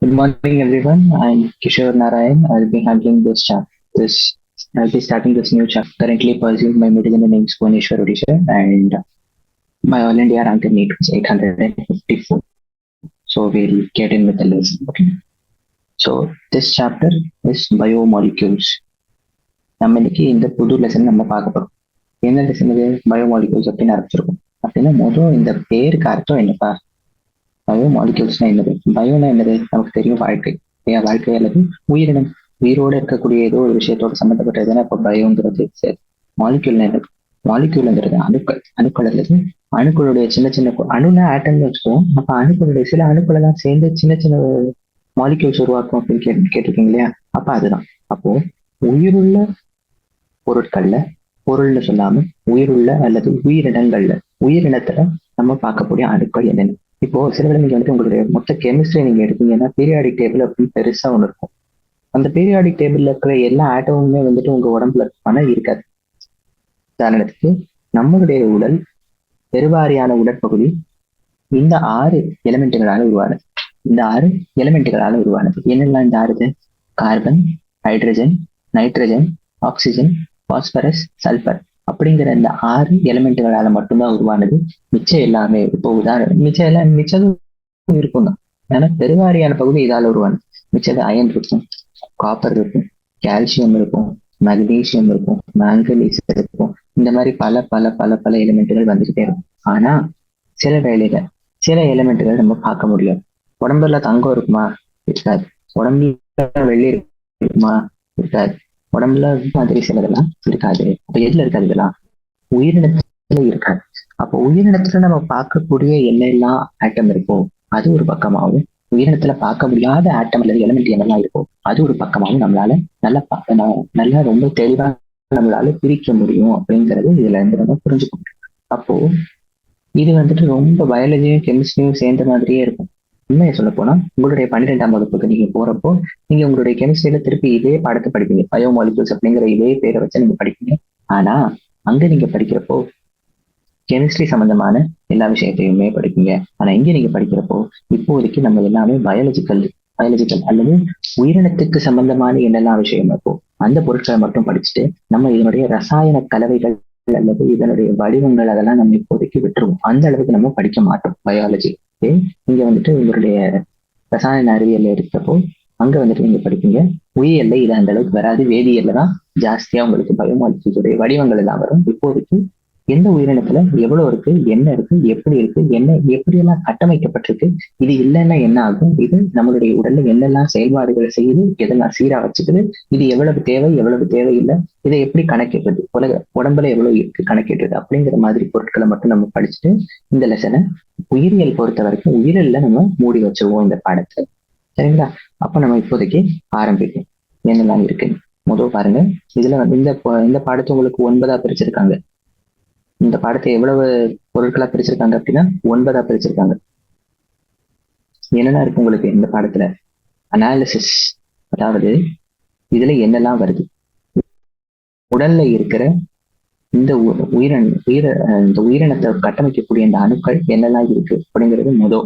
Good morning, everyone. I'm Kishore Narayan. I'll be handling this chapter. This I'll be starting this new chapter. Currently pursuing my medical in Bhubaneswar, Odisha, and my all India rank in NEET was 854. So we'll get in with the lesson. Okay. So this chapter is biomolecules. நம்ம இன்னைக்கு இந்த புது lesson நம்ம பார்க்க போறோம். என்ன lesson இது? Biomolecules அப்படின்னு ஆரம்பிச்சிருக்கோம். அப்படின்னா முதல் இந்த பேருக்கு அர்த்தம் என்னப்பா? பயோ மாலிகூல்ஸ்னா என்னது? பயோனா என்னது? நமக்கு தெரியும், வாழ்க்கை. வாழ்க்கை அல்லது உயிரினம், உயிரோடு இருக்கக்கூடிய ஏதோ ஒரு விஷயத்தோட சம்மந்தப்பட்டதுன்னா இப்போ பயோங்கிறது சரி. மாலிக்யூல் என்னது? மாலிக்யூல்ங்கிறது அணுக்கள். அணுக்கள் அல்லது அணுக்களுடைய சின்ன சின்ன அணுனா ஆட்டம்னு வச்சுக்கோம். அப்ப அணுக்களுடைய சில அணுக்கள் எல்லாம் சேர்ந்து சின்ன சின்ன மாலிக்யூல்ஸ் உருவாக்கும் அப்படின்னு கேட்டிருக்கீங்க இல்லையா? அப்ப அதுதான். அப்போ உயிருள்ள பொருட்கள்ல, பொருள்னு சொல்லாம உயிருள்ள அல்லது உயிரினங்கள்ல, உயிரினத்துல நம்ம பார்க்கக்கூடிய அணுக்கள் என்னென்ன? இப்போ சில விட நீங்க வந்துட்டு உங்களுடைய மொத்த கெமிஸ்ட்ரி நீங்க எடுத்தீங்கன்னா பீரியாடிக் டேபிள் அப்படின்னு பெருசா ஒண்ணு இருக்கும். அந்த பீரியாடிக் டேபிள்ல இருக்கிற எல்லா ஆட்டமுமே வந்துட்டு உங்க உடம்புல பணம் இருக்காது. உதாரணத்துக்கு நம்மளுடைய உடல் பெருவாரியான உடற்பகுதி இந்த 6 எலிமெண்ட்டுகளால உருவானது. இந்த 6 எலிமெண்ட்டுகளால உருவானது. என்னெல்லாம் இந்த 6? Carbon, hydrogen, nitrogen, oxygen, phosphorus, sulphur அப்படிங்கிற இந்த 6 எலிமெண்ட்டுகளால மட்டும்தான் உருவானது. மிச்சம் எல்லாமே இப்போ உதாரணம் மிச்சம் இருக்கும் தான். ஏன்னா பெருவாரியான பகுதி இதால உருவானது. மிச்சது அயன் இருக்கும், காப்பர் இருக்கும், கால்சியம் இருக்கும், மக்னீசியம் இருக்கும், மேங்கனீஸ் இருக்கும். இந்த மாதிரி பல பல பல பல எலிமெண்ட்டுகள் வந்துகிட்டே இருக்கும். ஆனா சில வேளையில சில எலிமெண்ட்டுகள் நம்ம பார்க்க முடியாது. உடம்புல தங்கம் இருக்குமா? இருக்காது. உடம்புல வெள்ளி இருக்குமா? இருக்காது. உடம்புல மாதிரி சிலதெல்லாம் இருக்காது. அப்ப எதுல இருக்காது? இதெல்லாம் உயிரினத்துல இருக்காது. அப்போ உயிரினத்துல நம்ம பார்க்கக்கூடிய என்னெல்லாம் ஆட்டம் இருக்கோ அது ஒரு பக்கமாகவும், உயிரினத்துல பார்க்க முடியாத ஆட்டம் அல்லது எலிமெண்ட் என்னெல்லாம் இருக்கோ அது ஒரு பக்கமாகவும் நம்மளால நல்லா ரொம்ப தெளிவா நம்மளால பிரிக்க முடியும் அப்படிங்கிறது இதுல இருந்து நம்ம புரிஞ்சுக்கணும். அப்போ இது வந்துட்டு ரொம்ப பயாலஜியும் கெமிஸ்ட்ரியும் சேர்ந்த மாதிரியே இருக்கும். உண்மையை சொல்ல போனா உங்களுடைய 12ஆம் வகுப்புக்கு நீங்க போறப்போ நீங்க உங்களுடைய கெமிஸ்ட்ரியில திருப்பி இதே பாடத்தை படிப்பீங்க. பயோமாலிகூல்ஸ் அப்படிங்கிற இதே பேரை வச்சு நீங்க படிப்பீங்க. ஆனா அங்க நீங்க படிக்கிறப்போ கெமிஸ்ட்ரி சம்பந்தமான எல்லா விஷயத்தையுமே படிப்பீங்க. ஆனா இங்க நீங்க படிக்கிறப்போ இப்போதைக்கு நம்ம எல்லாமே பயாலஜிக்கல் அல்லது உயிரினத்துக்கு சம்பந்தமான என்னெல்லாம் விஷயம் இருக்கோ அந்த பொருட்களை மட்டும் படிச்சுட்டு நம்ம இதனுடைய ரசாயன கலவைகள் அல்லது இதனுடைய வடிவங்கள் அதெல்லாம் நம்ம இப்போதைக்கு விட்டுருவோம். அந்த அளவுக்கு நம்ம படிக்க மாட்டோம் பயாலஜி. நீங்க வந்துட்டு உங்களுடைய ரசாயன அறிவியல் எடுத்தப்போ அங்க வந்துட்டு நீங்க படிப்பீங்க. உயிரியல்ல இது அந்த அளவுக்கு வராது. வேதியியல்ல தான் ஜாஸ்தியா உங்களுக்கு பயோமாலிகூல்ஸுடைய வடிவங்கள் எல்லாம் வரும். இப்போதைக்கு எந்த உயிரினத்துல எவ்வளவு இருக்கு, என்ன இருக்கு, எப்படி இருக்கு, என்ன எப்படியெல்லாம் கட்டமைக்கப்பட்டிருக்கு, இது இல்லைன்னா என்ன ஆகும், இது நம்மளுடைய உடல்ல என்னெல்லாம் செயல்பாடுகளை செய்யுது, எதெல்லாம் சீரா வச்சுக்குது, இது எவ்வளவு தேவை எவ்வளவு தேவையில்லை, இதை எப்படி கணக்கிடுறது, உடம்புல எவ்வளவு இருக்கு கணக்கிடுறது அப்படிங்கிற மாதிரி பொருட்களை மட்டும் நம்ம படிச்சுட்டு இந்த லெசனை உயிரியல் பொறுத்த வரைக்கும் உயிரியல்ல நம்ம மூடி வச்சிருவோம் இந்த பாடத்தை. சரிங்களா? அப்ப நம்ம இப்போதைக்கு ஆரம்பிக்கும் என்னெல்லாம் இருக்கு. முதல் பாருங்க, இதுல இந்த பாடத்தை உங்களுக்கு 9ஆ பிரிச்சிருக்காங்க. இந்த பாடத்தை எவ்வளவு பொருட்களா பிரிச்சிருக்காங்க அப்படின்னா 9ஆ பிரிச்சிருக்காங்க. என்னெல்லாம் இருக்கு உங்களுக்கு இந்த பாடத்துல? அனாலிசிஸ், அதாவது இதுல என்னெல்லாம் வருது, உடல்ல இருக்கிற இந்த இந்த உயிரினத்தை கட்டமைக்கக்கூடிய இந்த அணுக்கள் என்னெல்லாம் இருக்கு அப்படிங்கிறது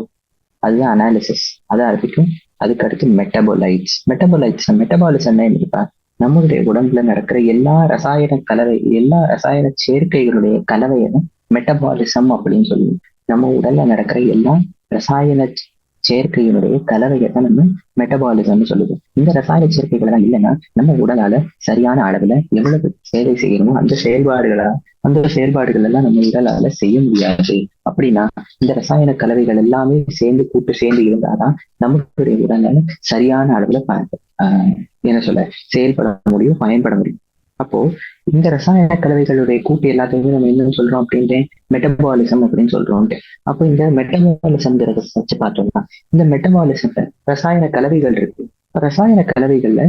அதுதான் அனாலிசிஸ். அதை ஆரம்பிக்கும். அதுக்கு அடுத்து மெட்டபாலைட்ஸ். மெட்டபாலிசம் என்னப்பா? நம்மளுடைய உடம்புல நடக்கிற எல்லா ரசாயன சேர்க்கைகளுடைய கலவையும் மெட்டபாலிசம் அப்படின்னு சொல்லுவோம். நம்ம உடல்ல நடக்கிற எல்லா ரசாயன சேர்க்கையினுடைய கலவையை தான் நம்ம மெட்டபாலிசம்னு சொல்லுவோம். இந்த ரசாயன சேர்க்கைகள் எல்லாம் இல்லைன்னா நம்ம உடலால சரியான அளவுல எவ்வளவு சேவை செய்யணுமோ அந்த செயல்பாடுகள் எல்லாம் நம்ம உடலால செய்ய முடியாது. அப்படின்னா இந்த ரசாயன கலவைகள் எல்லாமே சேர்ந்து இருந்தாதான் நம்மளுடைய உடலால சரியான அளவுல செயல்பட முடியும், பயன்பட முடியும். அப்போ இந்த ரசாயன கலவைகளுடைய கூட்டு எல்லாத்தையுமே நம்ம என்னன்னு சொல்றோம் அப்படின்ட்டு மெட்டபாலிசம் அப்படின்னு சொல்றோம். அப்போ இந்த மெட்டபாலிசம்ங்கிறத வச்சு பார்த்தோம்னா இந்த மெட்டபாலிசம்ல ரசாயன கலவைகள் இருக்கு. ரசாயன கலவைகள்ல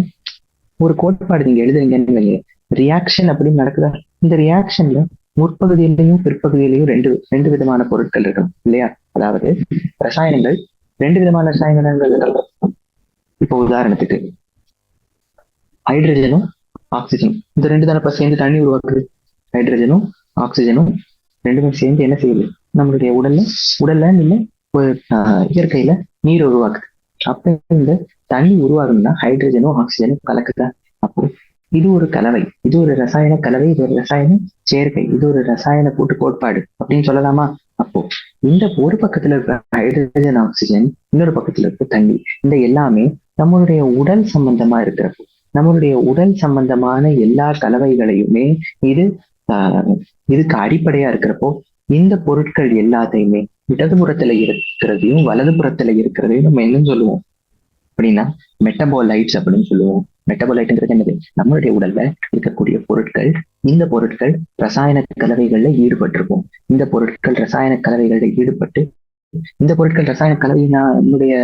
ஒரு கோட்பாடு நீங்க எழுதுறீங்கன்னு ரியாக்ஷன் அப்படின்னு நடக்குதா? இந்த ரியாக்ஷன்ல முற்பகுதியிலையும் பிற்பகுதியிலையும் ரெண்டு விதமான பொருட்கள் இருக்கும் இல்லையா? அதாவது ரசாயனங்கள் 2 விதமான ரசாயனங்கள். இப்போ உதாரணத்துக்கு ஹைட்ரஜனும் ஆக்சிஜனும் இந்த 2 தானே சேர்ந்து தண்ணி உருவாக்குது. ஹைட்ரஜனும் ஆக்சிஜனும் 2மே சேர்ந்து என்ன செய்யுது? நம்மளுடைய உடல்ல இல்ல இயற்கையில நீர் உருவாக்குது. அப்ப இந்த தண்ணி உருவாகணும்னா ஹைட்ரஜனும் ஆக்சிஜனும் கலக்குதா? அப்போ இது ஒரு கலவை, இது ஒரு ரசாயன கலவை, இது ஒரு ரசாயன சேர்க்கை, இது ஒரு ரசாயன கூட்டு கோட்பாடு அப்படின்னு சொல்லலாமா? அப்போ இந்த ஒரு பக்கத்துல இருக்க ஹைட்ரஜன் ஆக்சிஜன், இன்னொரு பக்கத்துல இருக்க தண்ணி, இந்த எல்லாமே நம்மளுடைய உடல் சம்பந்தமா இருக்கிறப்போ, நம்மளுடைய உடல் சம்பந்தமான எல்லா கலவைகளையுமே இது இதுக்கு அடிப்படையா இருக்கிறப்போ, இந்த பொருட்கள் எல்லாத்தையுமே இடதுபுறத்துல இருக்கிறதையும் வலதுபுறத்துல இருக்கிறதையும் நம்ம என்ன சொல்லுவோம் அப்படின்னா மெட்டபாலைட்ஸ் அப்படின்னு சொல்லுவோம். மெட்டபாலைட்ங்கிறது என்னது? நம்மளுடைய உடல்ல இருக்கக்கூடிய பொருட்கள். இந்த பொருட்கள் ரசாயன கலவைகள்ல ஈடுபட்டிருக்கும். இந்த பொருட்கள் ரசாயன கலவைகள்ல ஈடுபட்டு இந்த பொருட்கள் ரசாயன கலவையினுடைய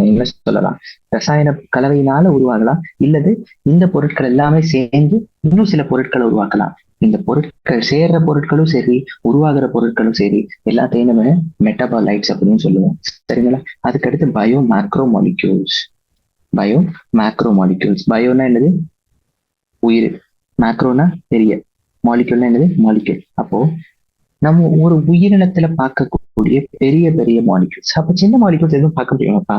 என்ன சொல்லலாம், ரசாயன கலவையினால உருவாகலாம், இல்லது இந்த பொருட்கள் எல்லாமே சேர்ந்து இன்னும் சில பொருட்களை உருவாக்கலாம். இந்த பொருட்கள் சேர்ற பொருட்களும் சரி, உருவாகிற பொருட்களும் சரி, எல்லாத்தையும் நம்ம மெட்டபாலைட்ஸ் அப்படின்னு சொல்லுவோம். சரிங்களா? அதுக்கடுத்து bio macro molecules. Bio macro molecules. பயோனா என்னது? உயிர். மேக்ரோனா பெரிய. மாலிக்யூல்னா என்னது? மாலிக்யூல். அப்போ நம்ம ஒரு உயிரினத்துல பார்க்கக்கூடிய பெரிய பெரிய மாலிக்யூல்ஸ். அப்ப சின்ன மாலிக்யூல்ஸ் எதுவும் பார்க்க முடியுமாப்பா?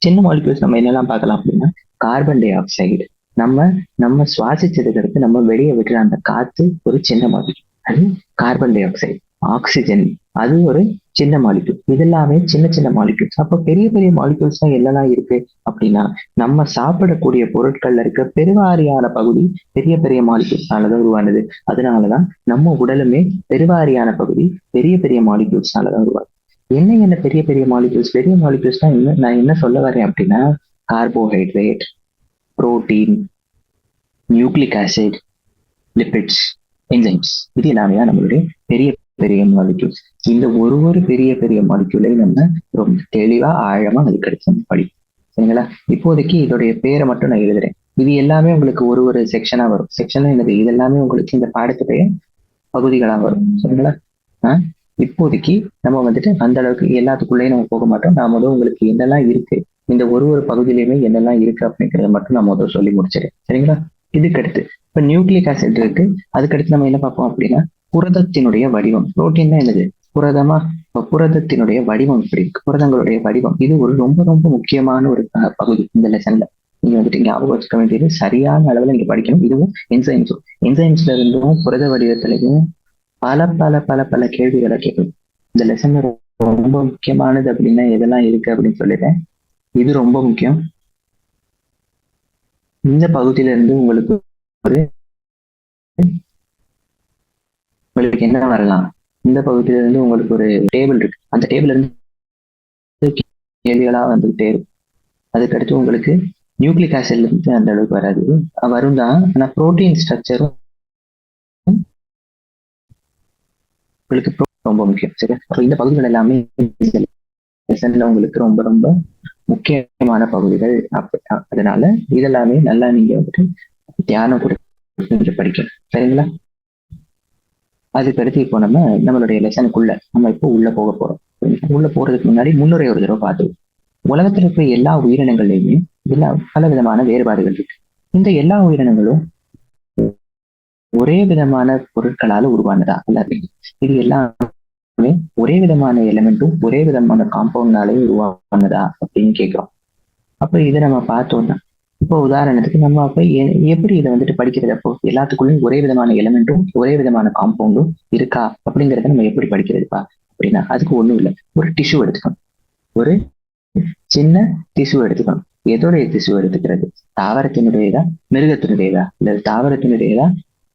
சின்ன மாலிக்யூல்ஸ் நம்ம என்னெல்லாம் பார்க்கலாம் அப்படின்னா, கார்பன் டை ஆக்சைடு. நம்ம நம்ம சுவாசிச்சதுக்கு அடுத்து நம்ம வெளியே விடுற அந்த காத்து ஒரு சின்ன மாலிக்யூல், அது கார்பன் டை ஆக்சைடு. ஆக்சிஜன், அது ஒரு சின்ன மாலிக்யூல். இதெல்லாமே சின்ன சின்ன மாலிக்யூல்ஸ். அப்ப பெரிய பெரிய மாலிக்யூல்ஸ் தான் என்னெல்லாம் இருக்கு அப்படின்னா, நம்ம சாப்பிடக்கூடிய பொருட்கள்ல இருக்க பெருவாரியான பகுதி பெரிய பெரிய மாலிக்யூல்ஸ்னாலதான் உருவானது. அதனாலதான் நம்ம உடலுமே பெருவாரியான பகுதி பெரிய பெரிய மாலிக்யூல்ஸ்னாலதான் உருவாகுது. என்ன பெரிய பெரிய மாலிக்யூல்ஸ்? பெரிய மாலிக்யூல்ஸ் தான் நான் என்ன சொல்ல வரேன் அப்படின்னா, carbohydrate, protein, nucleic acid, lipids, enzymes, இது எல்லாமே தான் நம்மளுடைய பெரிய பெரிய மாலிக்யூல்ஸ். இந்த ஒரு பெரிய பெரிய மாலிக்யூலை நம்ம ரொம்ப தெளிவா ஆழமா அதுக்கு அடுத்து நம்ம படிப்போம். சரிங்களா? இப்போதைக்கு இதோடைய பேரை மட்டும் நான் எழுதுறேன். இது எல்லாமே உங்களுக்கு ஒரு செக்ஷனா வரும். செக்ஷனா என்னது? இது எல்லாமே உங்களுக்கு இந்த பாடத்துடைய பகுதிகளா வரும். சரிங்களா? இப்போதைக்கு நம்ம வந்துட்டு அந்த அளவுக்கு எல்லாத்துக்குள்ளேயும் நம்ம போக மாட்டோம். நான் முதல் உங்களுக்கு என்னெல்லாம் இருக்கு, இந்த ஒரு பகுதியிலுமே என்னெல்லாம் இருக்கு அப்படிங்கிறத மட்டும் நான் முதல் சொல்லி முடிச்சிடறேன். சரிங்களா? இதுக்கடுத்து இப்ப நியூக்ளிக் ஆசிட் இருக்கு. அதுக்கடுத்து நம்ம என்ன பார்ப்போம் அப்படின்னா, புரதத்தினுடைய வடிவம். புரோட்டீன் தான் என்னது? புரதமா? புரதத்தினுடைய வடிவம் இப்படி இருக்கு. புரதங்களுடைய வடிவம் இது ஒரு ரொம்ப ரொம்ப முக்கியமான ஒரு பகுதி இந்த லெசன்ல. நீங்க வந்துட்டு ஞாபகம் வச்சுக்க வேண்டியது, சரியான அளவுல நீங்க படிக்கணும். இதுவும் என்சைம்ஸும். என்சைம்ஸ்ல இருந்தும் புரத வடிவத்திலையும் பல பல பல பல கேள்விகளை கேட்கும். இந்த லெசன் ரொம்ப முக்கியமானது அப்படின்னா எதெல்லாம் இருக்கு அப்படின்னு சொல்லிட்டேன். இது ரொம்ப முக்கியம். இந்த பகுதியில இருந்து உங்களுக்கு என்ன வரலாம்? இந்த பகுதியில இருந்து உங்களுக்கு ஒரு டேபிள் இருக்கு. அந்த டேபிள் இருந்து கேள்விகளா வந்துகிட்டே இருக்கும். அதுக்கடுத்து உங்களுக்கு நியூக்ளிக் ஆசிட்ல இருந்து அந்த அளவுக்கு வராது, வரும் தான். ஆனா புரோட்டீன் ஸ்ட்ரக்சரும் உங்களுக்கு ரொம்ப முக்கியம். சரி, இந்த பகுதிகள் எல்லாமே உங்களுக்கு ரொம்ப ரொம்ப முக்கியமான பகுதிகள். அதனால இதெல்லாமே நல்லா நீங்க வந்துட்டு தியானம் கொடுத்து படிக்கணும். சரிங்களா? அதுக்கடுத்து இப்போ நம்மளுடைய லெசனுக்குள்ள நம்ம இப்போ உள்ள போக போறோம். உள்ள போறதுக்கு முன்னாடி முன்னுரை ஒரு தடவை பார்த்துருவோம். உலகத்தில் இருக்கிற எல்லா உயிரினங்கள்லையுமே பல விதமான வேறுபாடுகள் இருக்கு. இந்த எல்லா உயிரினங்களும் ஒரே விதமான பொருட்களால உருவானதா? இல்ல, இது எல்லாமே ஒரே விதமான எலிமெண்ட்டும் ஒரே விதமான காம்பவுண்ட்னாலே உருவானதா அப்படின்னு கேட்கிறோம். அப்ப இதை நம்ம பார்த்தோம்னா, இப்போ உதாரணத்துக்கு நம்ம அப்ப எப்படி இதை வந்துட்டு படிக்கிறது? அப்போ எல்லாத்துக்குள்ளயும் ஒரே விதமான எலிமெண்ட்டும் ஒரே விதமான காம்பவுண்டும் இருக்கா அப்படிங்கிறத நம்ம எப்படி படிக்கிறதுப்பா அப்படின்னா, அதுக்கு ஒண்ணும் இல்லை. ஒரு டிஷ்யூ எடுத்துக்கணும். ஒரு சின்ன திசு எடுத்துக்கணும். எதோடைய திசு எடுத்துக்கிறது? தாவரத்தினுடையதா மிருகத்தினுடையதா? இல்ல தாவரத்தினுடையதா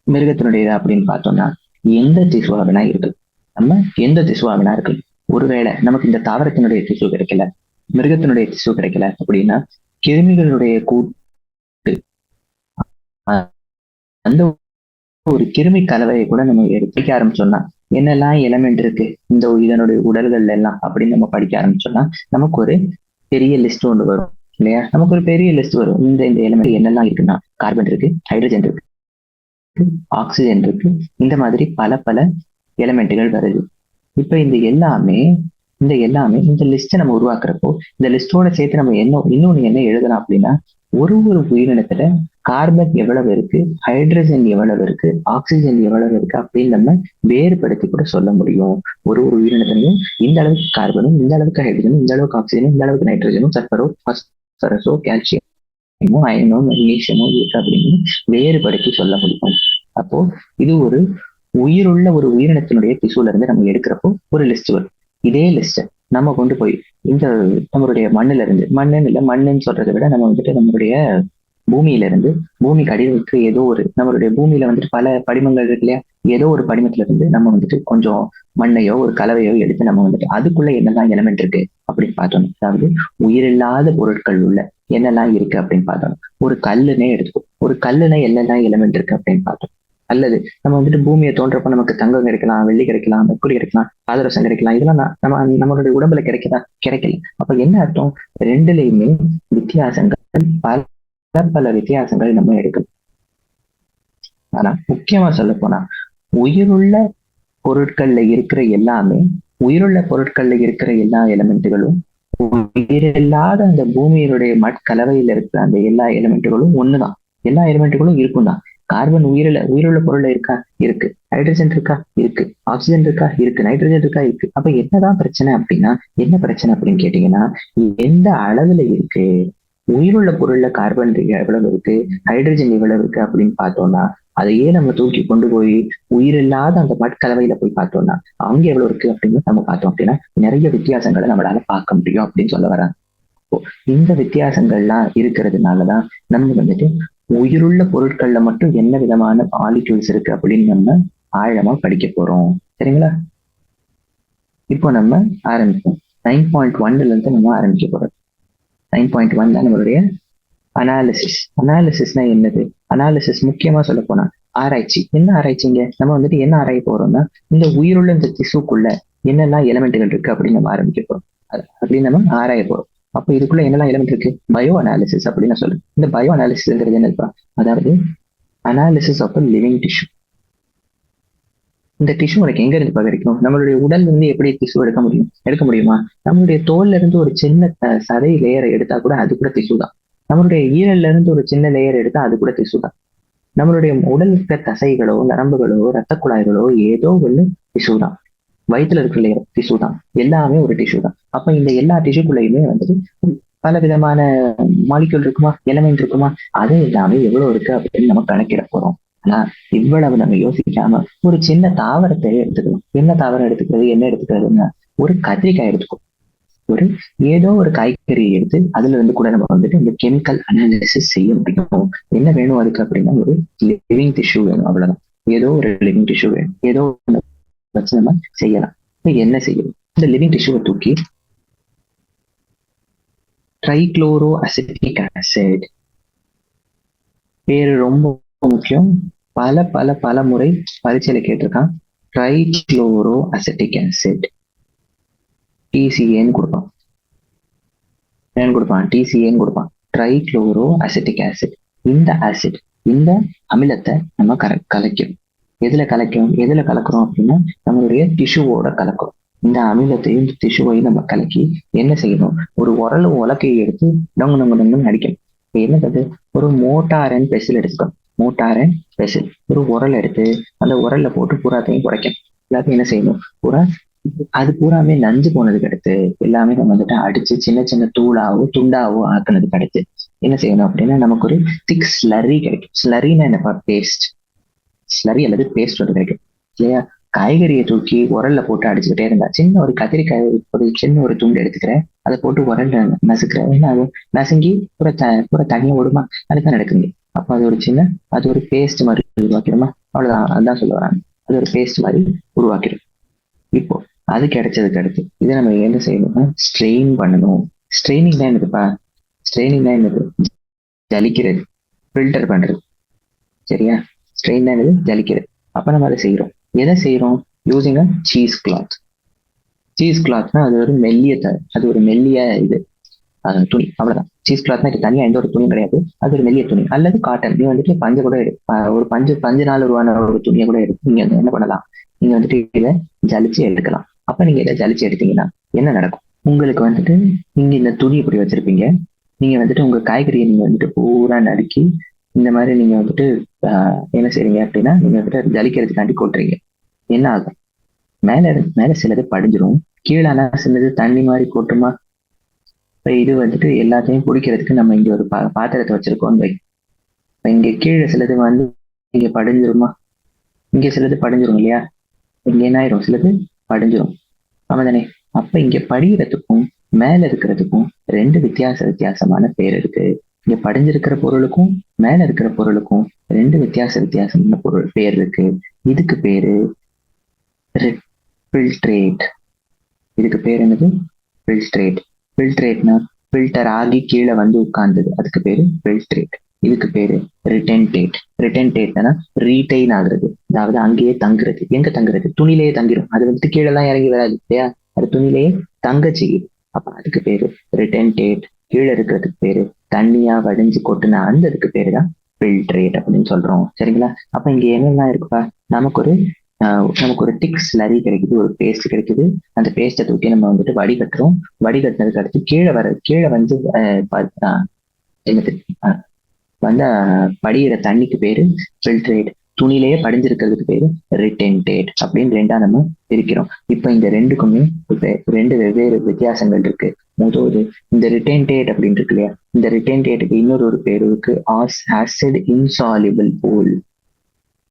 மிருகத்தினுடையதா அப்படின்னு பார்த்தோம்னா, எந்த திசுவா வேணா இருக்கு. நம்ம எந்த திசுவா வேணா இருக்கு. ஒருவேளை நமக்கு இந்த தாவரத்தினுடைய திசு கிடைக்கல, மிருகத்தினுடைய திசு கிடைக்கல அப்படின்னா, கிருமிகளுடைய கூட்டு, அந்த ஒரு கிருமி கலவையை கூட நம்ம படிக்க ஆரம்பிச்சோம்னா, என்னெல்லாம் எலிமெண்ட் இருக்கு இந்த இதனுடைய உடல்கள் எல்லாம் அப்படின்னு நம்ம படிக்க ஆரம்பிச்சோம்னா, நமக்கு ஒரு பெரிய லிஸ்ட் ஒன்று வரும் இல்லையா? நமக்கு ஒரு பெரிய லிஸ்ட் வரும். இந்த எலிமெண்ட் என்னெல்லாம் இருக்குன்னா, கார்பன் இருக்கு, ஹைட்ரஜன் இருக்கு, ஆக்சிஜன் இருக்கு, இந்த மாதிரி பல பல எலிமெண்ட்டுகள் வருது. இப்ப இந்த எல்லாமே இந்த எல்லாமே இந்த லிஸ்ட்டை நம்ம உருவாக்குறப்போ இந்த லிஸ்டோட சேர்த்து நம்ம இன்னொன்னு என்ன எழுதலாம் அப்படின்னா, ஒரு உயிரினத்துல கார்பன் எவ்வளவு இருக்கு, ஹைட்ரஜன் எவ்வளவு இருக்கு, ஆக்சிஜன் எவ்வளவு இருக்கு அப்படின்னு நம்ம வேறுபடுத்தி கூட சொல்ல முடியும். ஒரு உயிரினத்திலையும் இந்த அளவுக்கு கார்பனும், இந்த அளவுக்கு ஹைட்ரஜனும், இந்த அளவுக்கு ஆக்சிஜனும், இந்த அளவுக்கு நைட்ரஜனும், சல்பரோ, பாஸ்பரஸோ, கால்சியமோ, அயனோ, மெக்னீசியமோ இருக்கு அப்படின்னு வேறுபடுத்தி சொல்ல முடியும். அப்போ இது ஒரு உயிருள்ள ஒரு உயிரினத்தினுடைய திசுல இருந்து நம்ம எடுக்கிறப்போ ஒரு லிஸ்ட் வரும். இதே லிஸ்ட் நம்ம கொண்டு போய் இந்த நம்மளுடைய மண்ணுன்னு இல்லை, மண்ணுன்னு சொல்றதை விட நம்ம வந்துட்டு நம்மளுடைய பூமியில இருந்து பூமிக்கு அடியிலுக்கு ஏதோ ஒரு நம்மளுடைய பூமியில வந்துட்டு பல படிமங்கள் இருக்கு இல்லையா, ஏதோ ஒரு படிமத்துல இருந்து நம்ம வந்துட்டு கொஞ்சம் மண்ணையோ ஒரு கலவையோ எடுத்து நம்ம வந்துட்டு அதுக்குள்ள என்னெல்லாம் எலமெண்ட் இருக்கு அப்படின்னு பார்த்தோம். அதாவது உயிரில்லாத பொருட்கள் உள்ள என்னெல்லாம் இருக்கு அப்படின்னு பார்த்தோம். ஒரு கல்லுனே எடுத்துக்கோ, ஒரு கல்லுனா என்னெல்லாம் எலமெண்ட் இருக்கு அப்படின்னு பார்த்தோம். அல்லது நம்ம வந்துட்டு பூமியை தோன்றப்ப நமக்கு தங்கம் கிடைக்கலாம், வெள்ளி கிடைக்கலாம், மெக்குரி கிடைக்கலாம், பாதரசம் கிடைக்கலாம். இதெல்லாம் நம்மளுடைய உடம்புல கிடைக்கல. அப்ப என்ன அர்த்தம்? ரெண்டுலையுமே வித்தியாசங்கள், பல வித்தியாசங்கள் நம்ம எடுக்கணும். ஆனா முக்கியமா சொல்ல போனா உயிருள்ள பொருட்கள்ல இருக்கிற எல்லா எலிமெண்ட்டுகளும் உயிரில்லாத அந்த பூமியினுடைய கலவையில இருக்கிற அந்த எல்லா எலிமெண்ட்டுகளும் ஒண்ணுதான். எல்லா எலிமெண்ட்டுகளும் இருக்கும் தான். கார்பன் உயிருள்ள பொருள்ல இருக்கா? இருக்கு. ஹைட்ரஜன் இருக்கா? இருக்கு. ஆக்சிஜன் இருக்கா? இருக்கு. நைட்ரஜன் இருக்கா? இருக்கு. அப்ப என்னதான் பிரச்சனை அப்படின்னா, என்ன பிரச்சனை அப்படின்னு கேட்டீங்கன்னா, எந்த அளவுல இருக்கு, உயிருள்ள பொருள்ல கார்பன் எவ்வளவு இருக்கு, ஹைட்ரஜன் எவ்வளவு இருக்கு அப்படின்னு பார்த்தோம்னா, அதையே நம்ம தூக்கி கொண்டு போய் உயிரில்லாத அந்த மட்கலவையில போய் பார்த்தோம்னா அங்க எவ்வளவு இருக்கு அப்படின்னு நம்ம பார்த்தோம் அப்படின்னா நிறைய வித்தியாசங்களை நம்மளால பார்க்க முடியும் அப்படின்னு சொல்ல வராங்க. இந்த வித்தியாசங்கள்லாம் இருக்கிறதுனாலதான் நம்ம வந்துட்டு உயிருள்ள பொருட்கள்ல மட்டும் என்ன விதமான மாலிக்யூல்ஸ் இருக்கு அப்படின்னு நம்ம ஆழமா படிக்க போறோம். சரிங்களா? இப்போ நம்ம ஆரம்பிப்போம். 9.1 இருந்து நம்ம ஆரம்பிக்க போறோம். 9.1 தான் நம்மளுடைய அனாலிசிஸ்னா என்னது? அனாலிசிஸ் முக்கியமா சொல்ல போனா ஆராய்ச்சி. என்ன ஆராய்ச்சிங்க? நம்ம வந்துட்டு என்ன ஆராய போறோம்னா, இந்த உயிருள்ள இந்த திசுக்குள்ள என்னெல்லாம் எலிமெண்ட்டுகள் இருக்கு அப்படின்னு நம்ம ஆரம்பிக்க போறோம். அப்படின்னு நம்ம ஆராய போறோம். அப்ப இதுக்குள்ள என்னெல்லாம் எலிமெண்ட் இருக்கு? பயோ அனாலிசிஸ் அப்படின்னு சொல்லுங்க. இந்த பயோ அனாலிசிஸ்ங்கிறது என்ன இருப்பா? அதாவது அனாலிசிஸ் ஆஃப் லிவிங் டிஷ்யூ. இந்த டிஷ்யூ உனக்கு எங்க இருந்து கிடைக்கும்? நம்மளுடைய உடல் வந்து எப்படி டிஷ்யூ எடுக்க முடியுமா? நம்மளுடைய தோல்ல இருந்து ஒரு சின்ன சதை லேயரை எடுத்தா கூட அது கூட டிஷ்யூ தான். நம்மளுடைய ஈரல்ல இருந்து ஒரு சின்ன லேயர் எடுத்தா அது கூட டிஷ்யூ தான். நம்மளுடைய உடல் இருக்க தசைகளோ, நரம்புகளோ, ரத்த குழாய்களோ ஏதோ ஒண்ணு டிஷ்யூ தான். வயிற்றுல இருக்கிற லேயர் டிஷ்யூ தான். எல்லாமே ஒரு டிஷ்யூ தான். அப்ப இந்த எல்லா டிஷ்யூக்குள்ளயுமே வந்துட்டு பல விதமான மாலிக்யூல் இருக்குமா, எலமெண்ட் இருக்குமா, அது எல்லாமே எவ்வளவு இருக்கு அப்படின்னு நம்ம கணக்கிட போறோம். ஆனா இவ்வளவு நம்ம யோசிக்காம ஒரு சின்ன தாவரத்தை எடுத்துக்கணும். என்ன தாவரம் எடுத்துக்கிறது, என்ன எடுத்துக்கிறதுன்னா ஒரு கத்திரிக்காய் எடுத்துக்கும். ஏதோ ஒரு காய்கறியை எடுத்து அதுல இருந்து கூட நம்ம வந்துட்டு இந்த கெமிக்கல் அனாலிசிஸ் செய்ய முடியும். என்ன வேணும் அதுக்கு அப்படின்னா ஒரு லிவிங் டிஷ்யூ வேணும். அவ்வளவுதான். ஏதோ ஒரு லிவிங் டிஷ்யூ வேணும். ஏதோ வச்சு நம்ம செய்யலாம். என்ன செய்யணும்? இந்த லிவிங் டிஷ்யூவை தூக்கி ட்ரைக்ளோரோ அசிட்டிக் ஆசிட், பேரு ரொம்ப முக்கியம், பல பல பல முறை பரீட்சையில கேட்டிருக்கான். ட்ரைக்ளோரோ அசிட்டிக் ஆசிட் டிசிஏன்னு கொடுப்பான். டிசிஏன்னு கொடுப்பான். Trichloro acetic acid. இந்த அமிலத்தை நம்ம கலைக்கும். எதுல கலக்கிறோம் அப்படின்னா நம்மளுடைய டிஷ்யூவோட கலக்கிறோம். இந்த அமிலத்தையும் டிஷ்யூவையும் நம்ம கலக்கி என்ன செய்யணும்? ஒரு உலக்கையை எடுத்து டொங்கு அடிக்கணும். என்னது? ஒரு மோட்டார் அண்ட் பெசில் எடுத்துக்கணும். ஒரு உரல் எடுத்து அந்த உரல்ல போட்டு பூராத்தையும் குறைக்கணும். எல்லாத்தையும் என்ன செய்யணும்? அது பூராமே நஞ்சு போனதுக்கு அடுத்து எல்லாமே நம்ம வந்துட்டு அடிச்சு சின்ன சின்ன துண்டாவோ ஆக்குனதுக்கு அடுத்து என்ன செய்யணும் அப்படின்னா நமக்கு ஒரு திக் ஸ்லரி கிடைக்கும். ஸ்லரின்னா என்னப்பா? ஸ்லரி அல்லது பேஸ்ட் வந்து கிடைக்கும் இல்லையா? காய்கறியை தூக்கி உரல்ல போட்டு அடிச்சுக்கிட்டே இருந்தா, சின்ன ஒரு கத்திரிக்காய் சின்ன ஒரு துண்டு எடுத்துக்கிறேன், அதை போட்டு உரல்ல நசுக்கிறேன். என்ன ஆகும்? நசுங்கி பூரா தனியா ஓடுமா? அதுதான் நடக்குது. அப்ப அது ஒரு பேஸ்ட் மாதிரி உருவாக்கிடுமா? அவ்வளவுதான். அதுதான் சொல்ல வராங்க. அது ஒரு பேஸ்ட் மாதிரி உருவாக்கிடும். இப்போ அது கிடைச்சதுக்கு அடுத்து இதை நம்ம என்ன செய்யணும்னா ஸ்ட்ரெயின் பண்ணணும். ஸ்ட்ரெயினிங் தான் என்னது? ஜலிக்கிறது, ஃபில்டர் பண்றது. சரியா? ஸ்ட்ரெயின் தான் என்னது? ஜலிக்கிறது. அப்ப நம்ம அதை செய்யறோம். எதை செய்யறோம்? யூசிங் அ சீஸ் கிளாத்னா அது ஒரு மெல்லிய இது துணி. அவ்வளவுதான். சீஸ் கிளாத்னா இது தனியா எந்த ஒரு துணியும் கிடையாது. அது ஒரு மெல்லிய துணி அல்லது காட்டன். நீ வந்துட்டு பஞ்சு கூட ஒரு பஞ்சு நாள் உருவான ஒரு துணியை கூட எடுத்து நீங்க என்ன பண்ணலாம்? நீங்க வந்துட்டு இதை ஜலிச்சு எடுக்கலாம். அப்ப நீங்க இதை ஜலிச்சு எடுத்தீங்கன்னா என்ன நடக்கும்? உங்களுக்கு வந்துட்டு நீங்க இந்த துணி இப்படி வச்சிருப்பீங்க. நீங்க வந்துட்டு உங்க காய்கறியை நீங்க வந்துட்டு பூரா நறுக்கி இந்த மாதிரி நீங்க வந்துட்டு என்ன செய்றீங்க அப்படின்னா, நீங்க வந்துட்டு ஜலிக்கிறதுக்காண்டி கொட்டுறீங்க. என்ன ஆகும்? மேல சிலது படிஞ்சிரும். கீழானா சிலது தண்ணி மாதிரி கொட்டுமா? இப்ப இது வந்துட்டு எல்லாத்தையும் குடிக்கிறதுக்கு நம்ம இங்க ஒரு பாத்திரத்தை வச்சிருக்கோம்னு வை. இப்ப இங்க கீழே சிலது வந்து இங்க படிஞ்சிருமா? இங்க சிலது படிஞ்சிரும் இல்லையா? இங்க என்ன ஆயிரும்? சிலது படிஞ்சிரும். ஆமாதானே? அப்ப இங்க படிகிறதுக்கும் மேல இருக்கிறதுக்கும் ரெண்டு வித்தியாசமான பேர் இருக்கு. இங்க படிஞ்சிருக்கிற பொருளுக்கும் மேல இருக்கிற பொருளுக்கும் ரெண்டு வித்தியாசமான பேர் இருக்கு. இதுக்கு பேரு ஃபில்ட்ரேட். இதுக்கு பேர் என்னது? ஃபில்ட்ரேட். ஃபில்ட்ரேட்னா ஃபில்டர் ஆகி கீழே வந்து உட்கார்ந்தது, அதுக்கு பேரு ஃபில்ட்ரேட். இதுக்கு பேரு ரிட்டன்டேட். ரிட்டன்டேட்னா ரீடைன் ஆகுறது, அதாவது அங்கேயே தங்குறது. எங்க தங்குறது? துணிலேயே தங்கிடும். அது வந்துட்டு கீழே எல்லாம் இறங்கி வராது இல்லையா? அது துணிலேயே தங்க செய்யுது. அப்ப அதுக்கு பேரு ரிட்டன்டேட். கீழே இருக்கிறதுக்கு பேரு தண்ணியா வடிஞ்சு கொட்டுனா அந்த இதுக்கு பேரு தான் ஃபில்ட்ரேட் அப்படின்னு சொல்றோம். சரிங்களா? அப்ப இங்க என்னெல்லாம் இருக்குப்பா? நமக்கு ஒரு திக் ஸ்லரி கிடைக்குது, ஒரு பேஸ்ட் கிடைக்குது. அந்த பேஸ்ட்டை தூக்கி நம்ம வந்துட்டு வடிகட்டுறோம். வடிகட்டினதுக்கு அடுத்து கீழே வந்து என்னது வந்து படிகிற தண்ணிக்கு பேரு ஃபில்ட்ரேட். துணிலேயே படிஞ்சிருக்கிறதுக்கு பேரு ரிட்டன்டேட் அப்படின்னு ரெண்டா நம்ம பிரிக்கிறோம். இப்ப இந்த ரெண்டுக்குமே ரெண்டு வெவ்வேறு வித்தியாசங்கள் இருக்கு. முதல்ல இந்த ரிட்டன்டேட் அப்படின்னு இருக்கு இல்லையா? இந்த ரிட்டன்டேட்டுக்கு இன்னொரு பேரு இருக்கு, acid insoluble pool.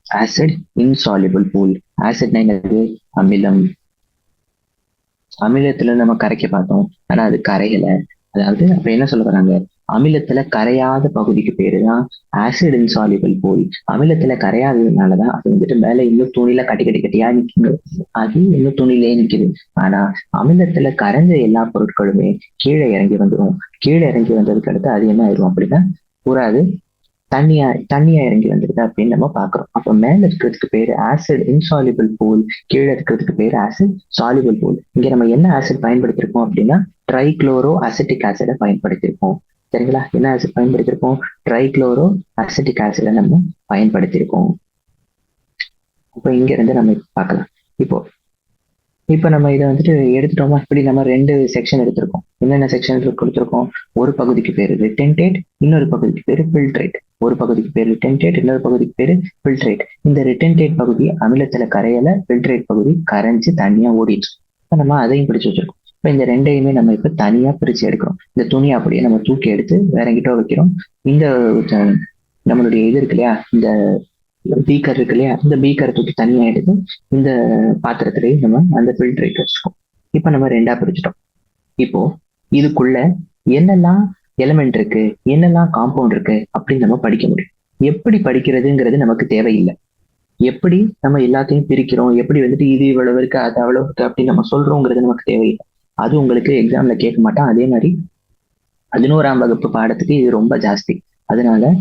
Acid insoluble pool. ஆசிட்னா என்னது? அமிலம். அமிலத்துல நம்ம கரைக்க பார்த்தோம், ஆனா அது கரையல. அதாவது அப்ப என்ன சொல்ல வராங்க? அமிலத்துல கரையாத பகுதிக்கு பேருதான் ஆசிட் இன்சாலிபிள் பூல். அமிலத்துல கரையாததுனாலதான் அது வந்துட்டு மேல இன்னும் துணியில கட்டியா நிக்குது. அது இன்னும் துணியிலே நிக்குது. ஆனா அமிலத்துல கரைஞ்ச எல்லா பொருட்களுமே கீழே இறங்கி வந்துடும். கீழே இறங்கி வந்ததுக்கு அடுத்து அது என்ன ஆயிரும் அப்படின்னா பூராது தண்ணியா இறங்கி வந்துருது அப்படின்னு நம்ம பாக்குறோம். அப்ப மேல இருக்கிறதுக்கு பேரு ஆசிட் இன்சாலிபிள் பூல், கீழே இருக்கிறதுக்கு பேரு ஆசிட் சாலிபிள் பூல். இங்க நம்ம என்ன ஆசிட் பயன்படுத்திருக்கோம் அப்படின்னா ட்ரைக்ளோரோ அசிட்டிக் ஆசிட பயன்படுத்தியிருக்கோம். சரிங்களா? என்ன ஆசிட் பயன்படுத்தியிருக்கோம்? ட்ரைக்ளோரோ அசிட்டிக் ஆசிட நம்ம பயன்படுத்தியிருக்கோம். அப்ப இங்க இருந்து நம்ம பார்க்கலாம். இப்போ நம்ம இதை வந்துட்டு எடுத்துட்டோமா? இப்படி நம்ம ரெண்டு செக்ஷன் எடுத்திருக்கோம். என்னென்ன செக்ஷன் கொடுத்துருக்கோம்? ஒரு பகுதிக்கு பேரு ரிட்டன்டேட், இன்னொரு பகுதிக்கு பேரு ஃபில்ட்ரேட். ஒரு பகுதிக்கு பேரு ரிட்டன்டேட், இன்னொரு பகுதிக்கு பேரு ஃபில்ட்ரேட். இந்த ரிட்டன்டேட் பகுதி அமிலத்துல கரையல, ஃபில்ட்ரேட் பகுதி கரைஞ்சு தனியா ஓடிட்டு. நம்ம அதையும் பிடிச்சு வச்சிருக்கோம். இப்ப இந்த ரெண்டையுமே நம்ம இப்ப தனியா பிரிச்சு எடுக்கிறோம். இந்த துணியை அப்படியே நம்ம தூக்கி எடுத்து வேற எங்கிட்ட வைக்கிறோம். இந்த நம்மளுடைய இது இருக்கு இல்லையா, இந்த பீக்கர் இருக்கு இல்லையா, இந்த பீக்கரை தூக்கி தனியா எடுத்து இந்த பாத்திரத்திலேயே நம்ம அந்த ஃபில்டரேட் வச்சுக்கோம். இப்ப நம்ம ரெண்டா பிரிச்சுட்டோம். இப்போ இதுக்குள்ள என்னெல்லாம் எலிமெண்ட் இருக்கு, என்னெல்லாம் காம்பவுண்ட் இருக்கு அப்படின்னு நம்ம படிக்க முடியும். எப்படி படிக்கிறதுங்கிறது நமக்கு தேவையில்லை. எப்படி நம்ம எல்லாத்தையும் பிரிக்கிறோம், எப்படி வந்துட்டு இது இவ்வளவு இருக்கு அது அவ்வளவு இருக்கு அப்படின்னு நம்ம சொல்றோங்கிறது நமக்கு தேவையில்லை. அது உங்களுக்கு எக்ஸாம்ல கேட்க மாட்டான். அதே மாதிரி 11ஆம் வகுப்பு பாடத்துக்கு இது ரொம்ப ஜாஸ்தி. அதனால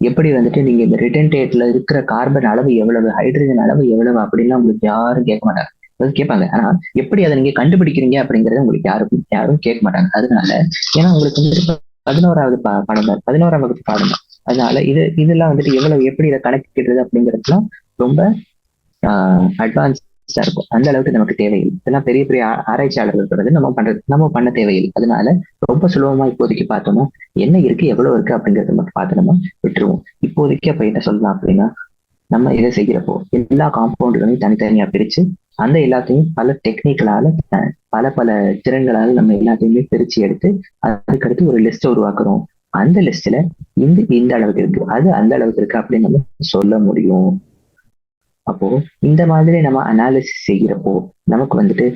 எப்படி வந்துட்டு நீங்க இந்த ரிட்டன்டேட்ல இருக்கிற கார்பன் அளவு எவ்வளவு, ஹைட்ரஜன் அளவு எவ்வளவு அப்படின்லாம் உங்களுக்கு யாரும் கேட்க மாட்டாங்க. அது கேட்பாங்க, ஆனா எப்படி அதை நீங்க கண்டுபிடிக்கிறீங்க அப்படிங்கறத உங்களுக்கு யாரும் கேட்க மாட்டாங்க. அதனால ஏன்னா உங்களுக்கு வந்துட்டு 11ஆவது பாடம் தான், 11ஆம் வகுப்பு பாடம் தான். அதனால இதெல்லாம் வந்துட்டு எவ்வளவு எப்படி இதை கணக்கிடுறது அப்படிங்கிறதுலாம் ரொம்ப அட்வான்ஸ்டா இருக்கும். அந்த அளவுக்கு நமக்கு தேவையில்லை. இதெல்லாம் பெரிய பெரிய ஆராய்ச்சியாளர்கள் சொல்றது நம்ம பண்ண தேவையில்லை. அதனால ரொம்ப சுலபமா இப்போதைக்கு பார்த்தோம்னா என்ன இருக்கு எவ்வளவு இருக்கு அப்படிங்கறத மட்டும் பார்த்து நம்ம விட்டுருவோம். இப்போதைக்கு அப்ப என்ன சொல்லலாம் அப்படின்னா, நம்ம இதை செய்கிறப்போ எல்லா காம்பவுண்டுகளையும் தனித்தனியா பிரிச்சு அந்த எல்லாத்தையும் பல டெக்னிக்கலால பல திறன்களால நம்ம எல்லாத்தையுமே பிரிச்சு எடுத்து அதுக்கடுத்து ஒரு லிஸ்ட் உருவாக்குறோம். அந்த லிஸ்ட்ல இந்த அளவுக்கு இருக்கு, அது அந்த அளவுக்கு இருக்கு அப்படின்னு நம்ம சொல்ல முடியும். அப்போ இந்த மாதிரி நம்ம அனாலிசிஸ் செய்கிறப்போ நமக்கு வந்துட்டு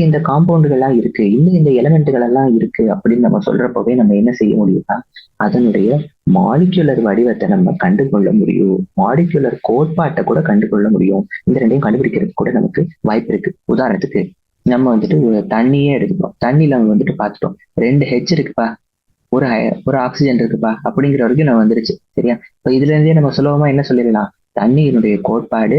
இந்த காம்பவுண்டுகள்லாம் இருக்கு, இந்த எலிமெண்ட்டுகள் எல்லாம் இருக்கு அப்படின்னு நம்ம சொல்றப்பவே நம்ம என்ன செய்ய முடியும்னா அதனுடைய மாலிகுலர் வடிவத்தை நம்ம கண்டுகொள்ள முடியும். மாலிகுலர் கோட்பாட்டை கூட கண்டுகொள்ள முடியும். இந்த ரெண்டையும் கண்டுபிடிக்கிறதுக்கு கூட நமக்கு வாய்ப்பு இருக்கு. உதாரணத்துக்கு நம்ம வந்துட்டு தண்ணியே எடுத்துக்கிறோம். தண்ணியில வந்துட்டு பார்த்துட்டோம், 2 ஹெச் இருக்குப்பா, ஒரு ஆக்சிஜன் இருக்குப்பா அப்படிங்கிற வரைக்கும் நம்ம வந்துருச்சு. சரியா? இப்ப இதுல இருந்தே நம்ம சுலபமா என்ன சொல்லிடலாம்? தண்ணீருடைய கோட்பாடு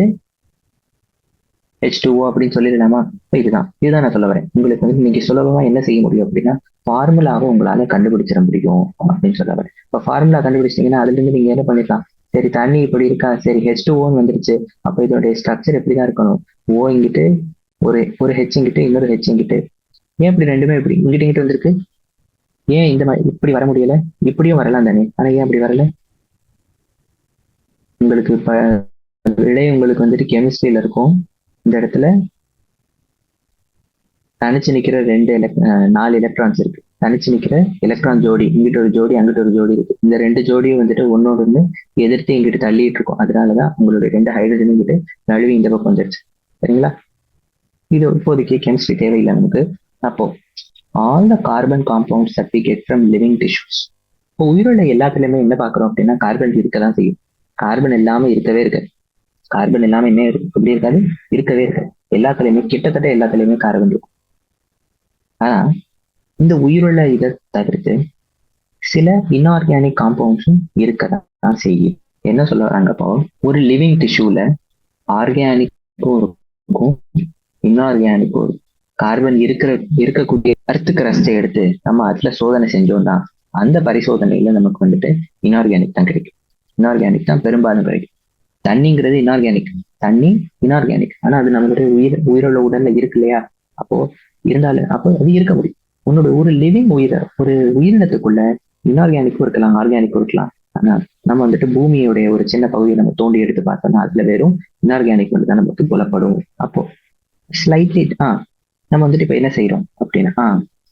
H2O அப்படின்னு சொல்லிடலாமா? இதுதான் நான் சொல்ல வரேன். உங்களுக்கு வந்து நீங்க சுலபமா என்ன செய்ய முடியும் அப்படின்னா ஃபார்முலாவை உங்களால கண்டுபிடிச்சிட முடியும் அப்படின்னு சொல்ல வரேன். இப்ப ஃபார்முலா கண்டுபிடிச்சிட்டீங்கன்னா அதுல இருந்து நீங்க என்ன பண்ணிக்கலாம்? சரி, தண்ணி இப்படி இருக்கா, சரி H2O வந்துருச்சு, அப்ப இதோடைய ஸ்ட்ரக்சர் எப்படிதான் இருக்கணும்? ஓ இங்கிட்டு ஒரு ஹெச் இங்கிட்டு இன்னொரு ஹெச் இங்கிட்டு ஏன் இப்படி ரெண்டுமே இப்படி இங்கிட்ட இங்கிட்ட வந்திருக்கு? ஏன் இந்த மாதிரி இப்படி வர முடியல? இப்படியும் வரலாம் தானே, ஆனா ஏன் அப்படி வரல? உங்களுக்கு விடை உங்களுக்கு வந்துட்டு கெமிஸ்ட்ரியில இருக்கும். இந்த இடத்துல தனிச்சு நிக்கிற 4 எலக்ட்ரான்ஸ் இருக்கு. தனிச்சு நிக்கிற எலக்ட்ரான் ஜோடி, இங்கிட்ட ஒரு ஜோடி அங்கிட்ட ஒரு ஜோடி இருக்கு. இந்த 2 ஜோடியும் வந்துட்டு ஒன்னோட ஒண்ணு எதிர்த்து இங்கிட்டு தள்ளிட்டு இருக்கும். அதனாலதான் உங்களுடைய 2 ஹைட்ரஜன் இங்கிட்டு நழுவி இந்த பக்கம் வந்துருச்சு. சரிங்களா? இது இப்போதைக்கு கெமிஸ்ட்ரி தேவையில்லை நமக்கு. அப்போ all the carbon compounds that we get from living tissues. இப்போ உயிருள்ள எல்லாத்துலயுமே என்ன பாக்குறோம் அப்படின்னா கார்பன் இருக்கதான் செய்யும். கார்பன் இல்லாம இருக்கவே இருக்காது. கார்பன் இல்லாம என்ன எப்படி இருக்காது? இருக்கவே இருக்காது. எல்லாத்துலயுமே கிட்டத்தட்ட எல்லாத்துலயுமே கார்பன் இருக்கும். ஆனா இந்த உயிருள்ள இதை தவிர்த்து சில இன்ஆர்கானிக் காம்பவுண்ட்ஸும் இருக்கதான் செய்யும். என்ன சொல்ல வராங்க அப்போ, ஒரு லிவிங் டிஷ்யூல ஆர்கானிக்கும் இருக்கும், இன்ஆர்கானிக்கும் இருக்கும். கார்பன் இருக்கக்கூடிய அர்த்து கிரஸ்டை எடுத்து நம்ம அதுல சோதனை செஞ்சோம்னா அந்த பரிசோதனையில நமக்கு வந்துட்டு இன்ஆர்கானிக் தான் கிடைக்கும். இன்ஆர்கானிக் தான் பெரும்பாலும் கிடைக்கும். தண்ணிங்கிறது இன்ஆர்கானிக், தண்ணி இன்ஆர்கானிக். ஆனா அது நம்மளுடைய உயிருள்ள உடல்ல இருக்கு இல்லையா? அப்போ இருந்தாலும் அப்போ அது இருக்க முடியும். உன்னோட ஒரு லிவிங் ஒரு உயிரினத்துக்குள்ள இன்ஆர்கானிக்கும் இருக்கலாம், ஆர்கானிக்கும் இருக்கலாம். ஆனா நம்ம வந்துட்டு பூமியுடைய ஒரு சின்ன பகுதியை நம்ம தோண்டி எடுத்து பார்த்தோம்னா அதுல வெறும் இன்ஆர்கானிக் மட்டும் தான் நமக்கு புலப்படும். அப்போ ஸ்லைட்லி நம்ம வந்துட்டு இப்ப என்ன செய்யறோம் அப்படின்னா,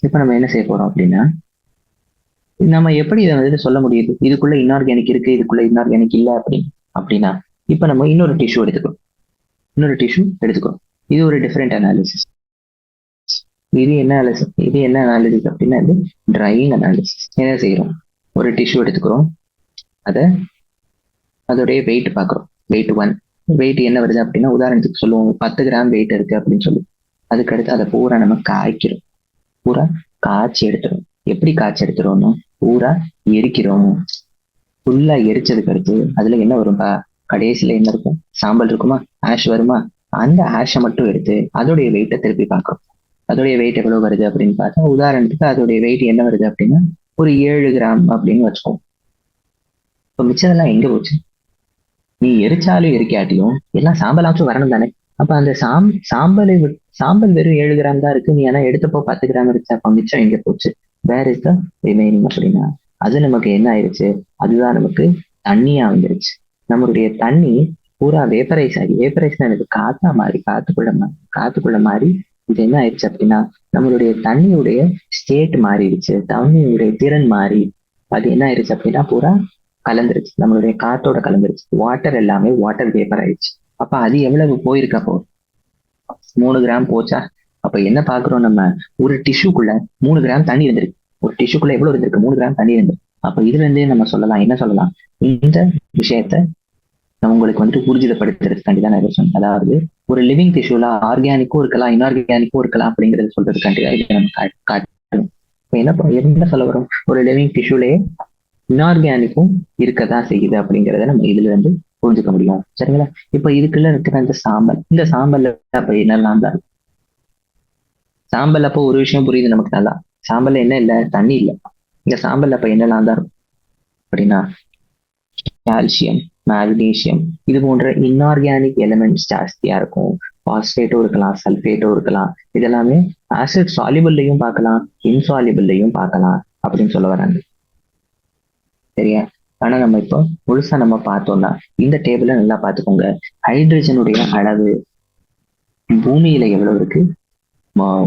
இப்ப நம்ம என்ன செய்ய போறோம் அப்படின்னா, நம்ம எப்படி இதை வந்துட்டு சொல்ல முடியுது இதுக்குள்ள இன்ஆர்கானிக் இருக்கு இதுக்குள்ள இன்ஆர்கானிக் இல்லை அப்படின்னா இப்ப நம்ம இன்னொரு டிஷ்யூ எடுத்துக்கிறோம். இது ஒரு டிஃபரெண்ட் அனாலிசிஸ். இது என்ன அனாலிசிஸ் அப்படின்னா இது ட்ரையிங் அனாலிசிஸ். என்ன செய்யறோம், ஒரு டிஷ்யூ எடுத்துக்கிறோம், அதோடைய வெயிட் பார்க்குறோம். வெயிட் 1, வெயிட் என்ன வருது அப்படின்னா உதாரணத்துக்கு சொல்லுவோம் 10 கிராம் வெயிட் இருக்கு அப்படின்னு சொல்லி. அதுக்கடுத்து அதை பூரா நம்ம காய்க்கிறோம், பூரா காய்ச்சி எடுத்துரும். எப்படி காய்ச்சி எடுத்துருவோம்னா பூரா எரிக்கிறோம். ஃபுல்லா எரிச்சதுக்கு அடுத்து அதுல என்ன வரும்பா, கடைசியில என்ன இருக்கும், சாம்பல் இருக்குமா, ஆஷ் வருமா. அந்த ஆஷை மட்டும் எடுத்து அதோடைய வெயிட்டை திருப்பி பார்க்கிறோம். அதோடைய வெயிட் எவ்வளவு வருது அப்படின்னு பார்த்தா உதாரணத்துக்கு அதோடைய வெயிட் என்ன வருது அப்படின்னா ஒரு 7 கிராம் அப்படின்னு வச்சுக்கோம். இப்போ மிச்சதெல்லாம் எங்க போச்சு? நீ எரிச்சாலும் எரிக்காட்டியும் எல்லாம் சாம்பலாச்சும் வரணும் தானே. அப்ப அந்த சாம்பல் வெறும் 7 கிராம் தான் இருக்கு, நீ ஆனா எடுத்தப்போ 10 கிராம் இருந்துச்சு. அப்ப மிச்சம் எங்க போச்சு? வேர் இஸ் த ரிமைனிங் அப்படின்னா அது நமக்கு என்ன ஆயிடுச்சு, அதுதான் நமக்கு தண்ணியா வந்துருச்சு. நம்மளுடைய தண்ணி பூரா வேப்பரைஸ் ஆகி, வேப்பரைஸ் எனக்கு காத்துக்குள்ள மாறி இது என்ன ஆயிடுச்சு அப்படின்னா நம்மளுடைய தண்ணியுடைய ஸ்டேட் மாறிடுச்சு, தண்ணியுடைய திறன் மாறி அது என்ன ஆயிடுச்சு அப்படின்னா பூரா கலந்துருச்சு, நம்மளுடைய காத்தோட கலந்துருச்சு. வாட்டர் எல்லாமே வாட்டர் வேப்பர் ஆயிடுச்சு. அப்ப அது எவ்வளவு போயிருக்கு? அப்போ 3 கிராம் போச்சா? அப்ப என்ன பாக்குறோம், நம்ம ஒரு டிஷ்யூக்குள்ள 3 கிராம் தண்ணி இருந்திருக்கு. ஒரு டிஷ்யூக்குள்ள எவ்வளவு இருந்திருக்கு? 3 கிராம் தண்ணி இருந்திருக்கு. அப்ப இதுல இருந்தே நம்ம சொல்லலாம், என்ன சொல்லலாம், இந்த விஷயத்த நம்ம உங்களுக்கு வந்துட்டு ஊர்ஜிதப்படுத்துறதுக்காண்டி தான் நான் சொன்னேன். அதாவது ஒரு லிவிங் டிஷ்யூல ஆர்கானிக்கும் இருக்கலாம், இன்ஆர்கானிக்கும் இருக்கலாம் அப்படிங்கறது சொல்றதுக்காண்டி தான் இதை நம்ம காட்டணும். என்ன சொல்ல வரும், ஒரு லிவிங் டிஷ்யூலயே இன்ஆர்கானிக்கும் இருக்கதான் செய்யுது அப்படிங்கிறத நம்ம இதுல இருந்து புரிஞ்சுக்க முடியும். சரிங்களா? இப்ப இதுக்குள்ள இருக்கிற இந்த சாம்பல்ல அப்ப என்னெல்லாம் தான் சாம்பல். அப்போ ஒரு விஷயம் புரியுது நமக்கு நல்லா, சாம்பல்ல என்ன இல்லை, தண்ணி இல்லை. இந்த சாம்பல் அப்ப என்னெல்லாம் தான் அப்படின்னா கால்சியம், மேக்னீசியம், இது போன்ற இன்ஆர்கானிக் எலிமெண்ட்ஸ் ஜாஸ்தியா இருக்கும். பாஸ்பேட்டும் இருக்கலாம், சல்பேட்டும் இருக்கலாம். இதெல்லாமே ஆசிட் சாலிபிள்லையும் பார்க்கலாம், இன்சாலிபிள்லையும் பார்க்கலாம் அப்படின்னு சொல்ல வராங்க. சரியா? ஆனா நம்ம இப்போ முழுசா நம்ம பார்த்தோம்னா இந்த டேபிள நல்லா பார்த்துக்கோங்க. ஹைட்ரஜனுடைய அளவு பூமியில எவ்வளவு இருக்கு,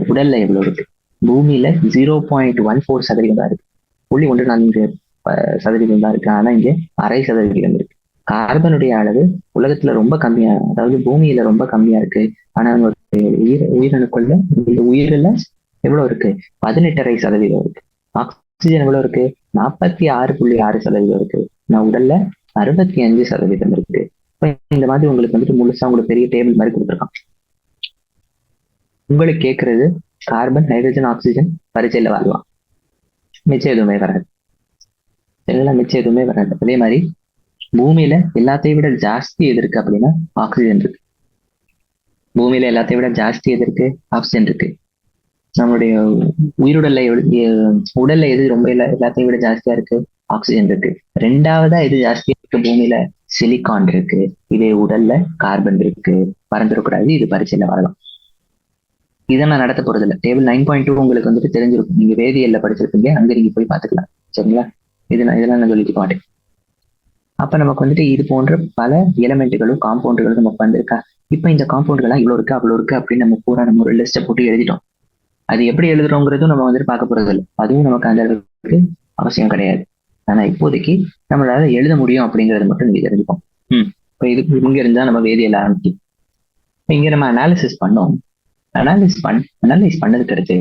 உடல்ல எவ்வளவு இருக்கு? பூமியில 0.14% தான் இருக்கு, 0.14% தான் இருக்கு. ஆனா இங்க 0.5% இருக்கு. கார்பனுடைய அளவு உலகத்துல ரொம்ப கம்மியா, அதாவது பூமியில ரொம்ப கம்மியா இருக்கு. ஆனா உயிரணுக்குள்ள இந்த உயிரில எவ்வளவு இருக்கு? 18.5% இருக்கு. ஆக்சிஜன் எவ்வளவு இருக்கு? 46.6% இருக்கு. நான் உடல்ல 65% இருக்கு. இந்த மாதிரி உங்களுக்கு வந்துட்டு முழுசா உங்களுக்கு பெரிய டேபிள் மாதிரி கொடுத்துருக்கான். உங்களுக்கு கேட்கறது கார்பன், ஹைட்ரஜன், ஆக்சிஜன் பரிச்சையில வரலாம், மிச்சம் எதுவுமே வராது. எல்லாம் மிச்சம் எதுவுமே வராது. அதே மாதிரி பூமியில எல்லாத்தையும் விட ஜாஸ்தி எது இருக்கு அப்படின்னா ஆக்சிஜன் இருக்கு. பூமியில எல்லாத்தையும் விட ஜாஸ்தி எது இருக்கு? ஆக்சிஜன் இருக்கு. நம்மளுடைய உடல்ல எது ரொம்ப எல்லாத்தையும் விட ஜாஸ்தியா இருக்கு? ஆக்சிஜன் இருக்கு. 2வதா எது ஜாஸ்தியா இருக்கு பூமியில? சிலிகான் இருக்கு. இதே உடல்ல கார்பன் இருக்கு. மறந்துடக்கூடாது, இது பரீட்சையில வரலாம். இதை நான் நடத்த போறது இல்லை. டேபிள் 9.2 உங்களுக்கு வந்துட்டு தெரிஞ்சிருக்கும், நீங்க வேதியியல்ல படிச்சிருப்பீங்க, அங்க நீங்க போய் பாத்துக்கலாம். சரிங்களா? இதெல்லாம் நான் சொல்லிக்க மாட்டேன். அப்ப நமக்கு வந்துட்டு இது போன்ற பல எலமெண்ட்டுகளும் காம்பவுண்டுகளும் நமக்கு வந்திருக்கா. இப்ப இந்த காம்பவுண்டுகள்லாம் இவ்வளவு இருக்கு அவ்வளவு இருக்கு அப்படின்னு நம்ம பூரா நம்ம ஒரு லிஸ்ட்டை போட்டு எழுதிட்டோம். அது எப்படி எழுதுறோங்கிறதும் நம்ம வந்துட்டு பார்க்க போறது இல்லை, அதுவும் நமக்கு அந்த அளவுக்கு அவசியம் கிடையாது. ஆனா இப்போதைக்கு நம்மளால எழுத முடியும் அப்படிங்கறது மட்டும் நீங்க தெரிஞ்சுப்போம். இப்ப இது இங்க இருந்தா நம்ம வேதியியல் ஆரம்பிச்சு இங்க நம்ம அனாலிசிஸ் பண்ணோம். அனாலிஸ் பண்ணதுக்கு அடுத்து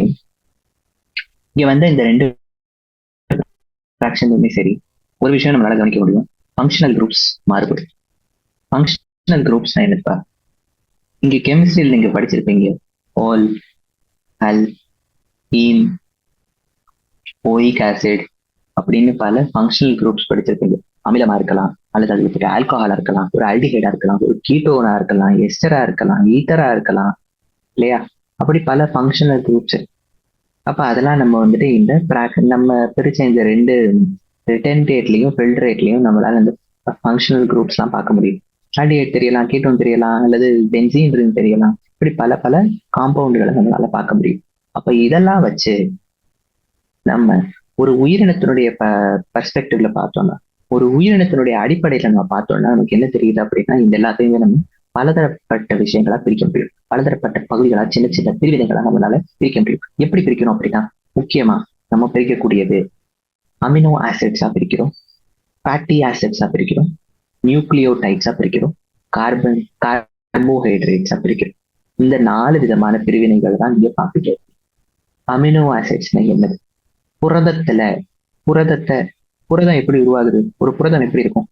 இங்க வந்து இந்த ரெண்டு ஃபிராக்ஷனுமே சரி, ஒரு விஷயம் நம்மளால கவனிக்க முடியும், ஃபங்க்ஷனல் குரூப்ஸ் மாறுபடும். ஃபங்க்ஷனல் குரூப்ஸ் என்னப்பா, இங்க கெமிஸ்ட்ரியில் நீங்க படிச்சிருப்பீங்க, ஆல், அல், ஈன், ஓயிக் ஆசிட் அப்படின்னு பல ஃபங்க்ஷனல் குரூப்ஸ் படிச்சிருப்பீங்க. அமிலமா இருக்கலாம், அல்லது அதுல இருக்க ஆல்கஹாலா இருக்கலாம், ஒரு ஆல்டிஹைடா இருக்கலாம், ஒரு கீட்டோனா இருக்கலாம், எஸ்டரா இருக்கலாம், ஈத்தரா இருக்கலாம், இல்லையா? அப்படி பல ஃபங்க்ஷனல் குரூப்ஸ். அப்ப அதெல்லாம் நம்ம வந்துட்டு இந்த நம்ம பிரிச்ச இந்த ரெண்டு ரிட்டன்டேட்லயும் ஃபில்ட்ரேட்லயும் நம்மளால இந்த ஃபங்க்ஷனல் குரூப்ஸ் எல்லாம் பார்க்க முடியும். ஆல்டிஹைட் தெரியலாம், கீட்டோன் தெரியலாம், அல்லது பென்சீன் ரிங் தெரியலாம். இப்படி பல பல காம்பவுண்டுகளை நம்மளால பார்க்க முடியும். அப்ப இதெல்லாம் வச்சு நம்ம ஒரு உயிரினத்தினுடைய பெர்ஸ்பெக்டிவ்ல பார்த்தோம்னா, ஒரு உயிரினத்தினுடைய அடிப்படையில நம்ம பார்த்தோம்னா நமக்கு என்ன தெரியுது அப்படின்னா, இந்த எல்லாத்தையுமே நம்ம பலதரப்பட்ட விஷயங்களா பிரிக்க முடியும், பலதரப்பட்ட பகுதிகளா, சின்ன சின்ன பிரிவினைகளா நம்மளால பிரிக்க முடியும். எப்படி பிரிக்கணும் அப்படின்னா, முக்கியமா நம்ம பிரிக்கக்கூடியது அமினோ ஆசிட்ஸா பிரிக்கிறோம், ஃபேட்டி ஆசிட்ஸா பிரிக்கிறோம், நியூக்ளியோடைட்ஸா பிரிக்கிறோம், கார்போஹைட்ரேட்ஸா பிரிக்கிறோம். இந்த 4 விதமான பிரிவினைகள் தான் இங்க பார்த்துட்டு. அமினோ ஆசிட்ஸ்னா என்னது? புரதம் எப்படி உருவாகுது? ஒரு புரதம் எப்படி இருக்கும்?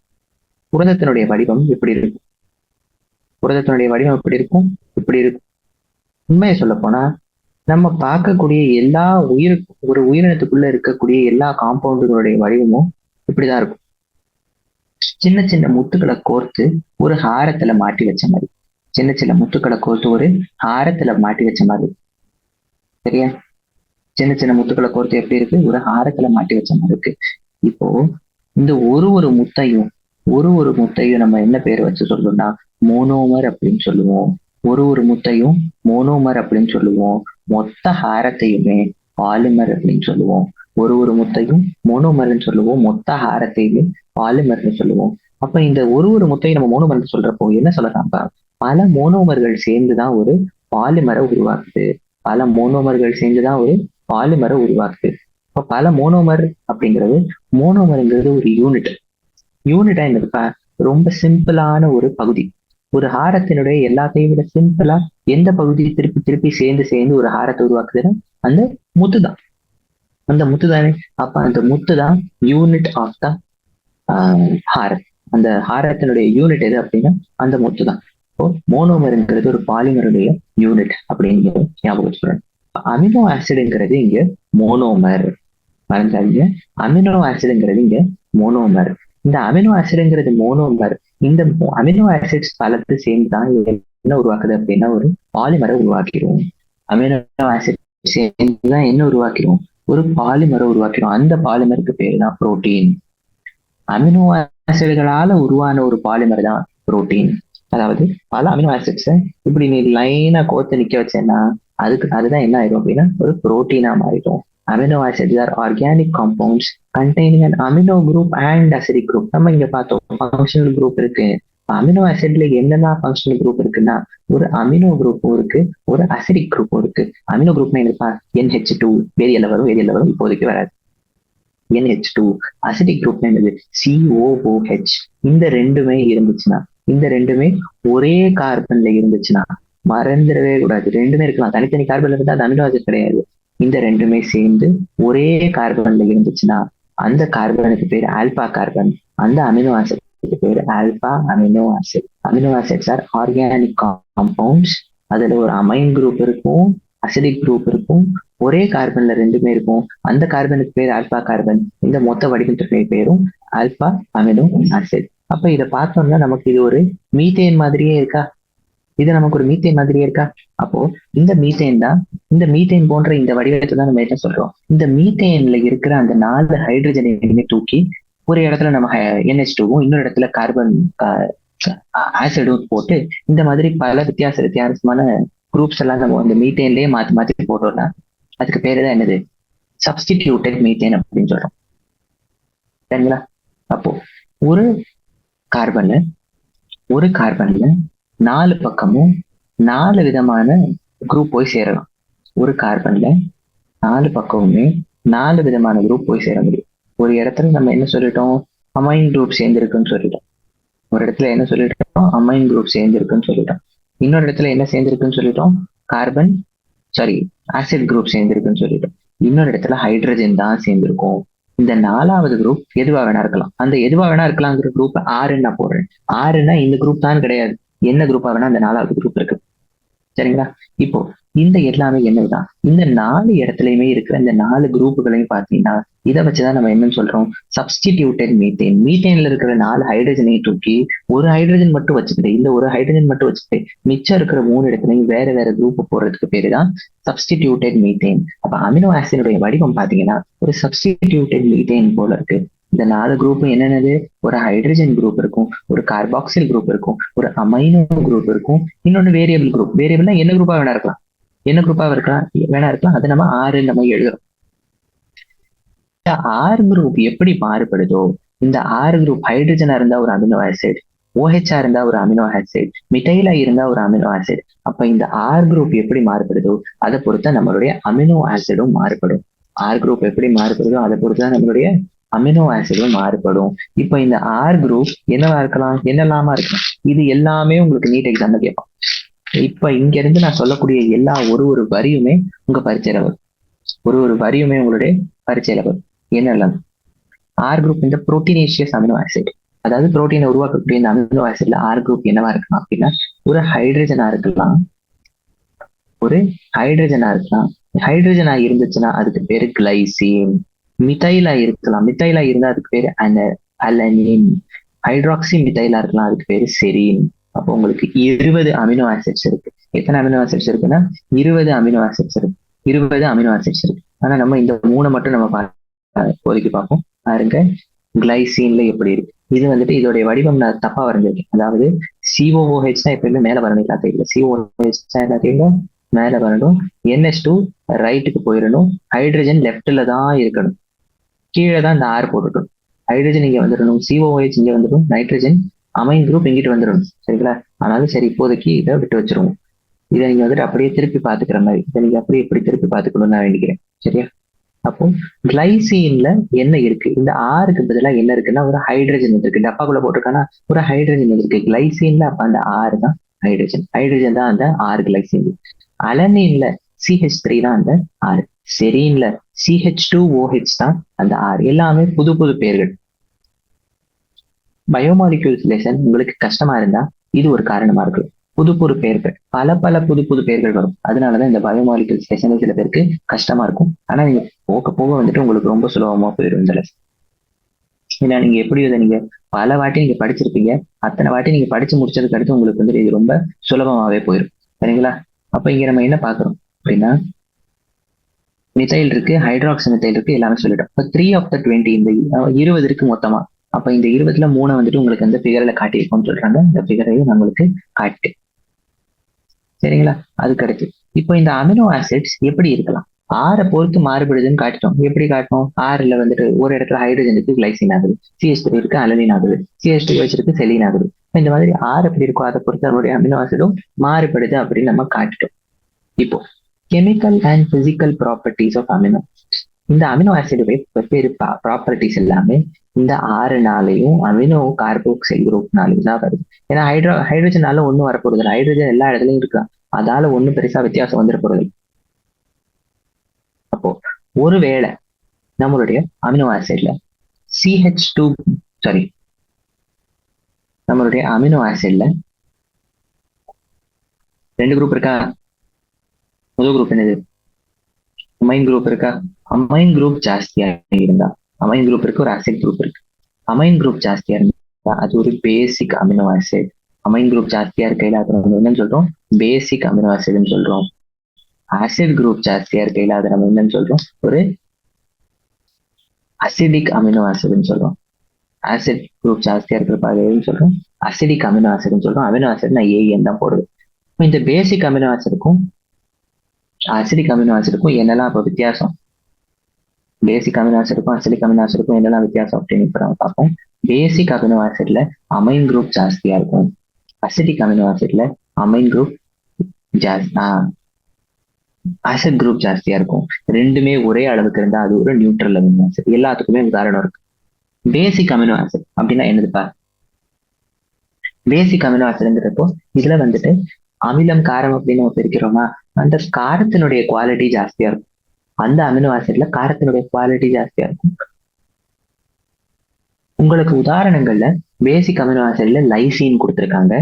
புரதத்தினுடைய வடிவம் எப்படி இருக்கும்? இப்படி இருக்கும். உண்மையை சொல்ல போனா நம்ம பார்க்கக்கூடிய எல்லா ஒரு உயிரினத்துக்குள்ள இருக்கக்கூடிய எல்லா காம்பவுண்டுகளுடைய வடிவமும் இப்படிதான் இருக்கும். சின்ன சின்ன முத்துக்களை கோர்த்து ஒரு ஹாரத்துல மாட்டி வச்ச மாதிரி, சரியா? சின்ன சின்ன முத்துக்களை கோர்த்து எப்படி இருக்கு? ஒரு ஹாரத்துல மாட்டி வச்ச மாதிரி இருக்கு. இப்போ இந்த ஒரு முத்தையும் நம்ம என்ன பேர் வச்சு சொல்லணும்னா மோனோமர் அப்படின்னு சொல்லுவோம். ஒரு முத்தையும் மோனோமர் அப்படின்னு சொல்லுவோம். மொத்த ஹாரத்தையுமே பாலிமர் அப்படின்னு சொல்லுவோம். ஒரு முத்தையும் மோனோமர்னு சொல்லுவோம், மொத்த ஹாரத்தையுமே பாலிமர்னு சொல்லுவோம். அப்ப இந்த ஒரு முத்தையும் நம்ம மோனோமர்னு சொல்றப்போ என்ன சொல்லலாம்? பல மோனோமர்கள் சேர்ந்துதான் ஒரு பாலிமரை உருவாக்குது. இப்ப பல மோனோமர் அப்படிங்கிறது, மோனோமர்ங்கிறது ஒரு யூனிட்டா என்னதுப்பா? ரொம்ப சிம்பிளான ஒரு பகுதி. ஒரு ஹாரத்தினுடைய எல்லாத்தையும் விட சிம்பிளா எந்த பகுதி திருப்பி திருப்பி சேர்ந்து ஒரு ஹாரத்தை உருவாக்குதுன்னா அந்த முத்துதான். அப்ப அந்த முத்துதான் யூனிட் ஆஃப் த ஹாரம். அந்த ஹாரத்தினுடைய யூனிட் எது அப்படின்னா அந்த முத்துதான். இப்போ மோனோமருங்கிறது ஒரு பாலிமருடைய யூனிட் அப்படின்னு ஞாபகம் வச்சுக்கிறோம். அமினோ ஆசிடுங்கிறது இங்க மோனோமர். மறந்தாங்க, அமினோ ஆசிடுங்கிறது இங்க மோனோமர். இந்த அமினோ ஆசிடுங்கிறது மோனோமர். இந்த அமினோ ஆசிட்ஸ் பலத்து சேர்ந்துதான் என்ன உருவாக்குது அப்படின்னா ஒரு பாலிமரை உருவாக்கிடுவோம். அமினோ ஆசிட் சேர்ந்துதான் என்ன உருவாக்கிடுவோம்? ஒரு பாலிமரை உருவாக்கிடும். அந்த பாலிமருக்கு பேரு தான் புரோட்டீன். அமினோ ஆசிடுகளால உருவான ஒரு பாலிமர் தான் புரோட்டீன். அதாவது பல அமினோ ஆசிட்ஸை இப்படி நீ லைனா கோர்த்து நிக்க வச்சேன்னா அதுதான் என்ன ஆயிடும் அப்படின்னா ஒரு புரோட்டீனா மாறிடும். Amino acids are organic compounds containing an amino group and acidic group. நம்ம இங்க பார்த்தோம் ஃபங்க்ஷனல் குரூப் இருக்கு. அமினோ ஆசிட்ல என்னென்ன ஃபங்க்ஷனல் குரூப் இருக்குன்னா ஒரு அமினோ குரூப்பும் இருக்கு, ஒரு அசிடிக் குரூப்பும் இருக்கு. அமினோ குரூப்னா என்னப்பா? NH2 வேதியியல்ல வரும், இப்போதைக்கு வராது. NH2. அசிடிக் குரூப் என்னது? COOH. இந்த ரெண்டுமே ஒரே கார்பன்ல இருந்துச்சுன்னா மறந்துடவே கூடாது. ரெண்டுமே இருக்கலாம், தனித்தனி கார்பன்ல இருந்தா அது அமினோ ஆசிட் கிடையாது. இந்த ரெண்டுமே சேர்ந்து ஒரே கார்பன்ல இருந்துச்சுன்னா அந்த கார்பனுக்கு பேர் ஆல்பா கார்பன். அந்த அமினோ ஆசிட் பேர் alpha amino acid. Amino acids R organic compounds. அதுல ஒரு அமைன் குரூப் இருக்கும், அசிடிக் குரூப் இருக்கும், ஒரே கார்பன்ல ரெண்டுமே இருக்கும். அந்த கார்பனுக்கு பேர் ஆல்பா கார்பன். இந்த மொத்த வடிவத்திற்கு பேரும் ஆல்பா அமினோ ஆசிட். அப்ப இதை பார்த்தோம்னா நமக்கு இது ஒரு மீத்தேன் மாதிரியே இருக்கா? அப்போ இந்த மீத்தேன் போன்ற இந்த வடிவத்தை தான் நம்ம என்ன சொல்றோம்? இந்த மீத்தேன்ல இருக்கிற அந்த 4 ஹைட்ரஜனையுமே தூக்கி ஒரு இடத்துல நம்ம NH2வும் இன்னொரு இடத்துல கார்பன் ஆசிடும் போட்டு இந்த மாதிரி பல வித்தியாசமான குரூப்ஸ் எல்லாம் நம்ம அந்த மீத்தேன்லயே மாத்தி மாத்தி போட்டோம்னா அதுக்கு பேரு தான் என்னது, சப்ஸ்டிடியூட்டட் மீத்தேன் அப்படின்னு சொல்றோம். சரிங்களா? அப்போ ஒரு கார்பன்ல ஒரு கார்பன்ல 4 பக்கமும் 4 விதமான குரூப் போய் சேரலாம். ஒரு கார்பன்ல 4 பக்கமுமே 4 விதமான குரூப் போய் சேர முடியும். ஒரு இடத்துல நம்ம என்ன சொல்லிட்டோம், அமைன் குரூப் சேர்ந்திருக்குன்னு சொல்லிட்டோம். ஒரு இடத்துல என்ன சொல்லிட்டோம், அமைன் குரூப் சேர்ந்திருக்குன்னு சொல்லிட்டோம். இன்னொரு இடத்துல என்ன சேர்ந்திருக்குன்னு சொல்லிட்டோம், கார்பன் சாரி ஆசிட் குரூப் சேர்ந்திருக்குன்னு சொல்லிட்டோம். இன்னொரு இடத்துல ஹைட்ரஜன் தான் சேர்ந்திருக்கும். இந்த 4வது குரூப் எதுவா வேணா இருக்கலாம். அந்த எதுவா வேணா இருக்கலாங்கிற குரூப் ஆறுன்னு நான் போடுறேன். ஆறுன்னா இந்த குரூப் தான் கிடையாது, என்ன குரூப்பா வேணா அந்த 4வது குரூப் இருக்கு. சரிங்களா? இப்போ இந்த எல்லாமே என்னதுதான், இந்த 4 இடத்துலயுமே இருக்கிற இந்த 4 குரூப்புகளையும் பாத்தீங்கன்னா இதை வச்சுதான் நம்ம என்னன்னு சொல்றோம், சப்ஸ்டிடியூட்டட் மீத்தேன். மீத்தேன்ல இருக்கிற 4 ஹைட்ரஜனையும் தூக்கி ஒரு ஹைட்ரஜன் மட்டும் வச்சுக்கிட்டு, இந்த ஒரு ஹைட்ரஜன் மட்டும் வச்சுக்கிட்டு மிச்சம் இருக்கிற 3 இடத்துலயும் வேற வேற குரூப் போடுறதுக்கு பேரு தான் சப்ஸ்டிடியூட்டட் மீத்தேன். அப்ப அமினோ ஆசிடுடைய வடிவம் பாத்தீங்கன்னா ஒரு சப்ஸ்டிடியூட்டட் மீத்தேன் போல இருக்கு. இந்த 4 குரூப்பும் என்னென்னது, ஒரு ஹைட்ரஜன் குரூப் இருக்கும், ஒரு கார்பாக்சில் குரூப் இருக்கும், ஒரு அமைனோ குரூப் இருக்கும், இன்னொன்னு வேரியபிள் குரூப். வேரியபிள்னா என்ன குரூப்பா வேணா இருக்கலாம், என்ன குரூப்பா இருக்கலாம், அதை நம்ம ஆறு நம்ம எழுதுறோம். ஆர் குரூப் எப்படி மாறுபடுதோ, இந்த ஆர் குரூப் ஹைட்ரஜனா இருந்தா ஒரு அமினோ ஆசிட், OH இருந்தா ஒரு அமினோ ஆசிட், மிட்டைலா இருந்தா ஒரு அமினோ ஆசிட். அப்ப இந்த ஆர் குரூப் எப்படி மாறுபடுதோ அதை பொறுத்த நம்மளுடைய அமினோ ஆசிடும் மாறுபடும். ஆர் குரூப் எப்படி மாறுபடுதோ அதை பொறுத்துதான் நம்மளுடைய அமினோ ஆசிடும் மாறுபடும். இப்ப இந்த ஆர் குரூப் என்னவா இருக்கலாம், என்னெல்லாமா இருக்கலாம், இது எல்லாமே உங்களுக்கு நீட் எக்ஸாம்ல கேட்பான். இப்ப இங்க இருந்து நான் சொல்லக்கூடிய எல்லா ஒரு வரியுமே உங்க பரீட்சையில வரும். ஒரு வரியுமே உங்களுடைய பரீட்சையில வரும். என்னெல்லாம் ஆர் குரூப் இந்த புரோட்டீனேஷியஸ் அமினோ ஆசிட், அதாவது புரோட்டீனை உருவாக்கக்கூடிய இந்த அமினோ ஆசிட்ல ஆர் குரூப் என்னவா இருக்கலாம் அப்படின்னா ஒரு ஹைட்ரஜனா இருக்கலாம், ஒரு ஹைட்ரஜனா இருக்கலாம். ஹைட்ரஜனா இருந்துச்சுன்னா அதுக்கு பேரு கிளைசின். மிதைலா இருக்கலாம், மிதைலா இருந்தா அதுக்கு பேரு அலனின். ஹைட்ராக்சி மிதைலா இருக்கலாம், அதுக்கு பேரு செரின். அப்போ உங்களுக்கு 20 அமினோ ஆசிட்ஸ் இருக்கு. எத்தனை அமினோ ஆசிட்ஸ் இருக்குன்னா 20 அமினோ ஆசிட்ஸ் இருக்கு. 20 அமினோ ஆசிட்ஸ் இருக்கு. ஆனா நம்ம இந்த 3 மட்டும் நம்ம ஒதுக்கி பார்ப்போம். பாருங்க, கிளைசீன்ல எப்படி இருக்கு. இது வந்துட்டு இதோடைய வடிவம் நான் தப்பா வரைஞ்சிருக்கேன். அதாவது COOH தான் எப்பயுமே மேல வரணும், தெரியல. COOH எல்லாத்தையும் மேல வரணும், NH2 ரைட்டுக்கு போயிடணும், ஹைட்ரஜன் லெஃப்ட்ல தான் இருக்கணும், கீழே தான் இந்த ஆர் போட்டுக்கணும். ஹைட்ரஜன் இங்க வந்துடணும், COOH இங்க வந்துடும், நைட்ரஜன் அமைன் குரூப் இங்கிட்டு வந்துடணும். சரிங்களா? ஆனாலும் சரி, இப்போதைக்கு இதை விட்டு வச்சிருவோம். இதை நீங்க வந்துட்டு அப்படியே திருப்பி பாத்துக்கிற மாதிரி, இதை நீங்க அப்படியே எப்படி திருப்பி பாத்துக்கணும்னு நான் வேண்டிக்கிறேன். சரியா? அப்போ கிளைசீன்ல என்ன இருக்கு, இந்த ஆருக்கு பதிலா என்ன இருக்குன்னா ஒரு ஹைட்ரஜன் இருக்கு. டப்பாக்குள்ள போட்டிருக்கானா ஒரு ஹைட்ரஜன் இருக்கு கிளைசீன்ல. அப்ப அந்த ஆறு தான் ஹைட்ரஜன், ஹைட்ரஜன் தான் அந்த ஆறு கிளைசீன். அலனின்ல CH3 தான் அந்த ஆறு, செரீன்ல CH2OH தான் அந்த ஆறு. எல்லாமே புது புது பேர்கள். பயோமாலிக்யூல்ஸ் லெசன் உங்களுக்கு கஷ்டமா இருந்தா இது ஒரு காரணமா இருக்கு. புது புது பெயர்கள், பல புது புது பெயர்கள் வரும். அதனாலதான் இந்த பயோமாலிக்யூல்ஸ் லெசன் சில பேருக்கு கஷ்டமா இருக்கும். ஆனா நீங்க போக போக வந்துட்டு உங்களுக்கு ரொம்ப சுலபமா போயிடும் இந்த லெசன். ஏன்னா நீங்க எப்படி இதை நீங்க பல வாட்டி நீங்க படிச்சிருப்பீங்க, அத்தனை வாட்டி நீங்க படிச்சு முடிச்சதுக்கு அடுத்து உங்களுக்கு வந்துட்டு இது ரொம்ப சுலபமாவே போயிடும். சரிங்களா? அப்ப இங்க நம்ம என்ன பாக்குறோம் அப்படின்னா மிதைல் இருக்கு, ஹைட்ராக்சி மிதைல் இருக்கு, எல்லாமே சொல்லிட்டோம். இப்போ 3 of the 20, இந்த 20 இருக்கு மொத்தமா. அப்ப இந்த 20ல 3 வந்துட்டு உங்களுக்கு அந்த ஃபிகர்ல காட்டியிருக்கோம்னு சொல்றாங்க. இந்த ஃபிகரையும் நான் உங்களுக்கு காட்டு. சரிங்களா? அதுக்கு அடுத்து இப்போ இந்த அமினோ ஆசிட்ஸ் எப்படி இருக்கலாம், ஆரை பொறுத்து மாறுபடுதுன்னு காட்டிட்டோம். எப்படி காட்டணும், ஆறுல வந்துட்டு ஒரு இடத்துல ஹைட்ரஜன் இருக்கு, கிளைசின் ஆகுது, CH3 இருக்கு, அலனின் ஆகுது, CH2OH இருக்கு, செலின் ஆகுது. இந்த மாதிரி ஆறு எப்படி இருக்கோ அதை பொறுத்து அவருடைய அமினோ ஆசிடும் மாறுபடுது அப்படின்னு நம்ம காட்டிட்டோம். இப்போ chemical and physical properties of amino. இந்த அமினோ ஆசிடுடைய வெவ்வேறு ப்ராப்பர்ட்டிஸ் எல்லாமே இந்த ஆறுனாலையும் அமினோ கார்பாக்சைல் குரூப்னாலையும் தான் வருது. ஏன்னா ஹைட்ரஜனால ஒன்றும் வரப்போறது இல்லை, ஹைட்ரஜன் எல்லா இடத்துலையும் இருக்கு, அதால ஒன்றும் பெருசா வித்தியாசம் வந்துட போறது. அப்போ ஒருவேளை நம்மளுடைய அமினோ ஆசிட்ல CH2 சாரி நம்மளுடைய அமினோ ஆசிட்ல 2 குரூப் இருக்கா. முதல் குரூப் என்னது, அமைன் குரூப் இருக்கா. அமைன் குரூப் ஜாஸ்தியா இருந்தா, அமைன் குரூப் இருக்கு, ஒரு ஆசிட் குரூப் இருக்கு. அமைன் குரூப் ஜாஸ்தியா இருந்தா அது ஒரு பேசிக் அமினோ ஆசிட். அமைன் குரூப் ஜாஸ்தியா இருக்கையில அதை நம்ம என்னன்னு சொல்றோம், பேசிக் அமினோ ஆசிட்னு சொல்றோம். ஆசிட் குரூப் ஜாஸ்தியா இருக்கையில அதை நம்ம என்னன்னு சொல்றோம், ஒரு அசிடிக் அமினோ ஆசிட்னு சொல்றோம். ஆசிட் குரூப் ஜாஸ்தியா இருக்கிறப்ப அது எதுன்னு சொல்றோம், அசிடிக் அமினோ ஆசிட்னு சொல்றோம். அமினோ ஆசிட் நான் AN தான் போடுது. இந்த பேசிக் அமினோ ஆசிடுக்கும் அசிடிக் அமினோ ஆசிடுக்கும் என்னெல்லாம் அப்போ வித்தியாசம், பேசிக் அமினோ ஆசிடுக்கும் அசிடிக் அமினோ ஆசிடுக்கும் என்னெல்லாம் வித்தியாசம் அப்படின்னு இப்ப நம்ம பார்ப்போம். பேசிக் அமினோ ஆசிட்ல அமைன் குரூப் ஜாஸ்தியா இருக்கும், அசிடிக் அமினோ ஆசிட்ல அமைன் குரூப் ஆசிட் குரூப் ஜாஸ்தியா இருக்கும். ரெண்டுமே ஒரே அளவுக்கு இருந்தா அது ஒரு நியூட்ரல் அமினோ ஆசிட். எல்லாத்துக்குமே உதாரணம் இருக்கு. பேசிக் அமினோ ஆசிட் அப்படின்னா என்னதுப்பா? பேசிக் அமினோ ஆசிட்ங்கிறப்போ இதுல வந்துட்டு அமிலம் காரம் அப்படின்னு நம்ம பிரிக்கிறோமா, அந்த காரத்தினுடைய குவாலிட்டி ஜாஸ்தியா இருக்கும். அந்த அமினோ ஆசிட்ல காரத்தினுடைய குவாலிட்டி ஜாஸ்தியா இருக்கும். உங்களுக்கு உதாரணங்கள்ல பேசிக் அமினோ ஆசிட்ல லைசின் கொடுத்துருக்காங்க,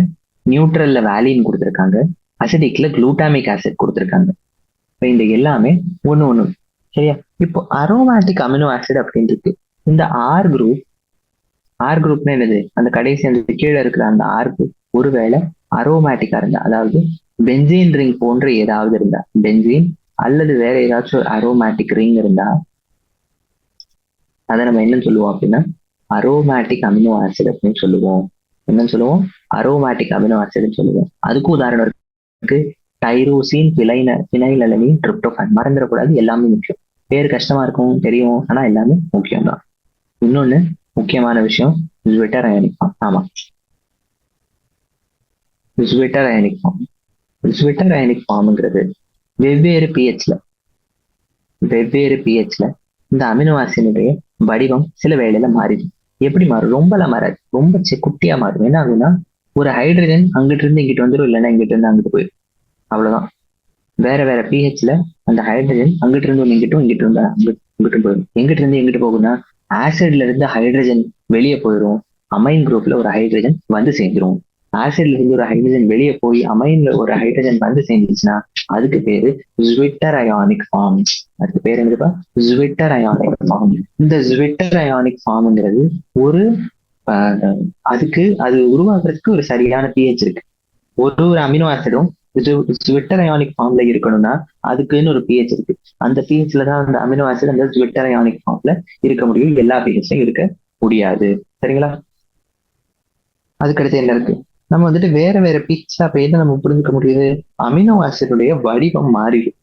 நியூட்ரல்ல வேலின் கொடுத்துருக்காங்க, அசிடிக்ல குளூட்டாமிக் ஆசிட் கொடுத்துருக்காங்க. இந்த எல்லாமே ஒண்ணு சரியா. இப்போ அரோமேட்டிக் அமினோ ஆசிட் அப்படின்னு இருக்கு. இந்த ஆர் குரூப்னா என்னது, அந்த கடைசி அந்த கீழே இருக்கிற அந்த ஆர் குரூப் ஒருவேளை அரோமேட்டிக்கா இருந்தா, அதாவது பென்சீன் ரிங் போன்ற ஏதாவது இருந்தா, பென்சீன் அல்லது வேற ஏதாச்சும் ஒரு அரோமேட்டிக் ரிங் இருந்தா அதை நம்ம என்னன்னு சொல்லுவோம் அப்படின்னா அரோமேட்டிக் அமினோ ஆசிட் அப்படின்னு சொல்லுவோம். என்னன்னு சொல்லுவோம்? அரோமேட்டிக் அமினோ ஆசிட்னு சொல்லுவோம். அதுக்கு உதாரணம் இருக்கு டைரோசின், பினைலலனின், டிரிப்டோஃபான். மறந்துடக்கூடாது, எல்லாமே முக்கியம். பேர் கஷ்டமா இருக்கும் தெரியும், ஆனா எல்லாமே முக்கியம் தான். இன்னொன்னு முக்கியமான விஷயம் ஜுவிட்டர் அயானிக் ஃபார்ம். ஆமா, ஜுவிட்டர் அயானிக் ஃபார்ம். ஜுவிட்டர் அயானிக் ஃபார்ம்ங்கிறது வெவ்வேறு பிஹெச்ல இந்த அமினோ ஆசினுடைய வடிவம் சில வேளையில மாறிடும். எப்படி மாறும்? ரொம்பலாம் மாறாது, ரொம்ப குட்டியா மாறும். என்ன ஆகுதுன்னா ஒரு ஹைட்ரஜன் அங்கிட்டு இருந்து இங்கிட்டு வந்துடும், இல்லைன்னா இங்கிட்டு இருந்து அங்கிட்டு போயிடும், அவ்வளவுதான். வேற வேற பிஹெச்ல அந்த ஹைட்ரஜன் அங்கிட்டு இருந்து இங்கிட்டு இருந்தா அங்கிட்டு போயிடும். எங்கிட்டு இருந்து எங்கிட்டு போகும்னா ஆசிட்ல இருந்து ஹைட்ரஜன் வெளியே போயிடும், அமைன் குரூப்ல ஒரு ஹைட்ரஜன் வந்து சேர்ந்துரும். ஆசிட்ல இருந்து ஒரு ஹைட்ரஜன் வெளியே போய் அமைன்ல ஒரு ஹைட்ரஜன் வந்து சேர்ந்துச்சுன்னா அதுக்கு பேரு ஜுவிட்டர் அயானிக் ஃபார்ம். அதுக்கு பேர் என்னதுப்பா? ஜுவிட்டர் அயானிக் ஃபார்ம். இந்த ஜுவிட்டர் அயானிக் ஃபார்ம்ங்கிறது ஒரு அதுக்கு அது உருவாக்குறதுக்கு ஒரு சரியான பிஹெச் இருக்கு. ஒரு அமினோ ஆசிடும் ஜுவிட்டர் அயானிக் ஃபார்ம்ல இருக்கணும்னா அதுக்குன்னு ஒரு பிஹெச் இருக்கு. அந்த பிஹெச்ல தான் அந்த அமினோ ஆசிட் அந்த ஜுவிட்டர் அயானிக் ஃபார்ம்ல இருக்க முடியும், எல்லா பிஹெச்லயும் இருக்க முடியாது. சரிங்களா? அதுக்கடுத்து என்ன இருக்கு, நம்ம வந்துட்டு வேற வேற பிஹெச்ல அப்ப என்ன நம்ம புரிஞ்சுக்க முடியுது? அமினோ ஆசிடுடைய வடிவம் மாறிடும்.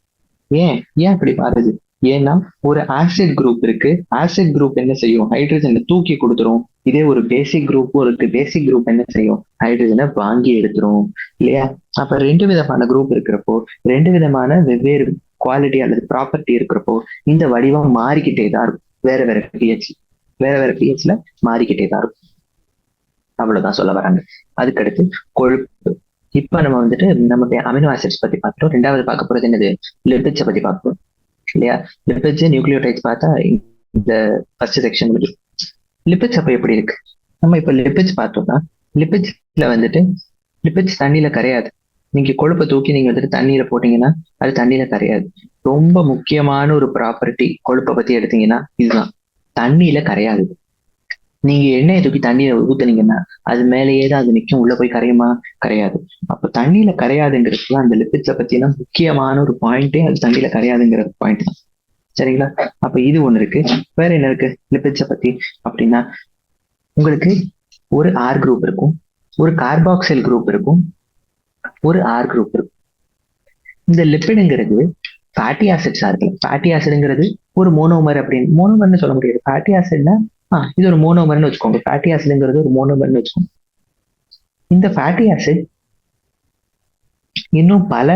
ஏன் அப்படி மாறுது? ஏன்னா ஒரு ஆசிட் குரூப் இருக்கு, ஆசிட் குரூப் என்ன செய்யும்? ஹைட்ரஜனை தூக்கி கொடுத்துரும். இதே ஒரு பேசிக் குரூப்பும் இருக்கு, பேசிக் குரூப் என்ன செய்யும்? ஹைட்ரஜனை வாங்கி எடுத்துரும், இல்லையா? அப்ப ரெண்டு விதமான குரூப் இருக்கிறப்போ, ரெண்டு விதமான வெவ்வேறு குவாலிட்டி அல்லது ப்ராப்பர்ட்டி இருக்கிறப்போ இந்த வடிவம் மாறிக்கிட்டே தான் இருக்கும். வேற வேற பிஹெச்ல மாறிக்கிட்டே தான் இருக்கும். அவ்வளவுதான் சொல்ல வராங்க. அதுக்கடுத்து கொழுப்பு. இப்ப நம்ம வந்துட்டு நம்ம அமினோ ஆசிட்ஸ் பத்தி பார்த்துட்டோம். ரெண்டாவது பார்க்க போறது என்னது? லிபிட்ஸை பத்தி பார்ப்போம், இல்லையா? லிபிட்ஸ், நியூக்ளியோடைட்ஸ் பார்த்தா இந்த ஃபர்ஸ்ட் செக்ஷன் முடியும். லிபிட்ஸ் அப்ப எப்படி இருக்கு? நம்ம இப்ப லிபிட்ஸ் பார்த்தோம்னா லிபிட்ஸ்ல வந்துட்டு லிபிட்ஸ் தண்ணியில கரையாது. நீங்க கொழுப்பை தூக்கி நீங்க வந்துட்டு தண்ணியில போட்டீங்கன்னா அது தண்ணியில கரையாது. ரொம்ப முக்கியமான ஒரு ப்ராப்பர்ட்டி கொழுப்பை பத்தி எடுத்தீங்கன்னா இதுதான், தண்ணியில கரையாது. நீங்க எண்ணெயை தூக்கி தண்ணியை ஊத்துனீங்கன்னா அது மேலேயே தான் அது நிற்கும், உள்ள போய் கரையுமா? கரையாது. அப்ப தண்ணியில கரையாதுங்கிறது அந்த லிபிட்ஸை பத்தினா முக்கியமான ஒரு பாயிண்டே அது தண்ணியில கரையாதுங்கிற பாயிண்ட் தான். சரிங்களா? அப்ப இது ஒண்ணு இருக்கு. வேற என்ன இருக்கு லிபிட்ஸை பத்தி அப்படின்னா, உங்களுக்கு ஒரு ஆர் குரூப் இருக்கும், ஒரு கார்பாக்சில் குரூப் இருக்கும், ஒரு ஆர் குரூப் இருக்கும். இந்த லிப்பிடுங்கிறது ஃபேட்டி ஆசிட்ஸா இருக்கு. ஃபேட்டி ஆசிடுங்கிறது ஒரு மோனோமர் அப்படின்னு, மோனோமர்னு சொல்ல முடியாது. ஃபேட்டி ஆசிட்னா இது ஒரு மோனோமர்னு வச்சுக்கோங்க. ஃபேட்டி ஆசிட்ங்கிறது ஒரு மோனோமர்னு வச்சுக்கோங்க. இந்த ஃபேட்டி ஆசிட் இன்னும் பல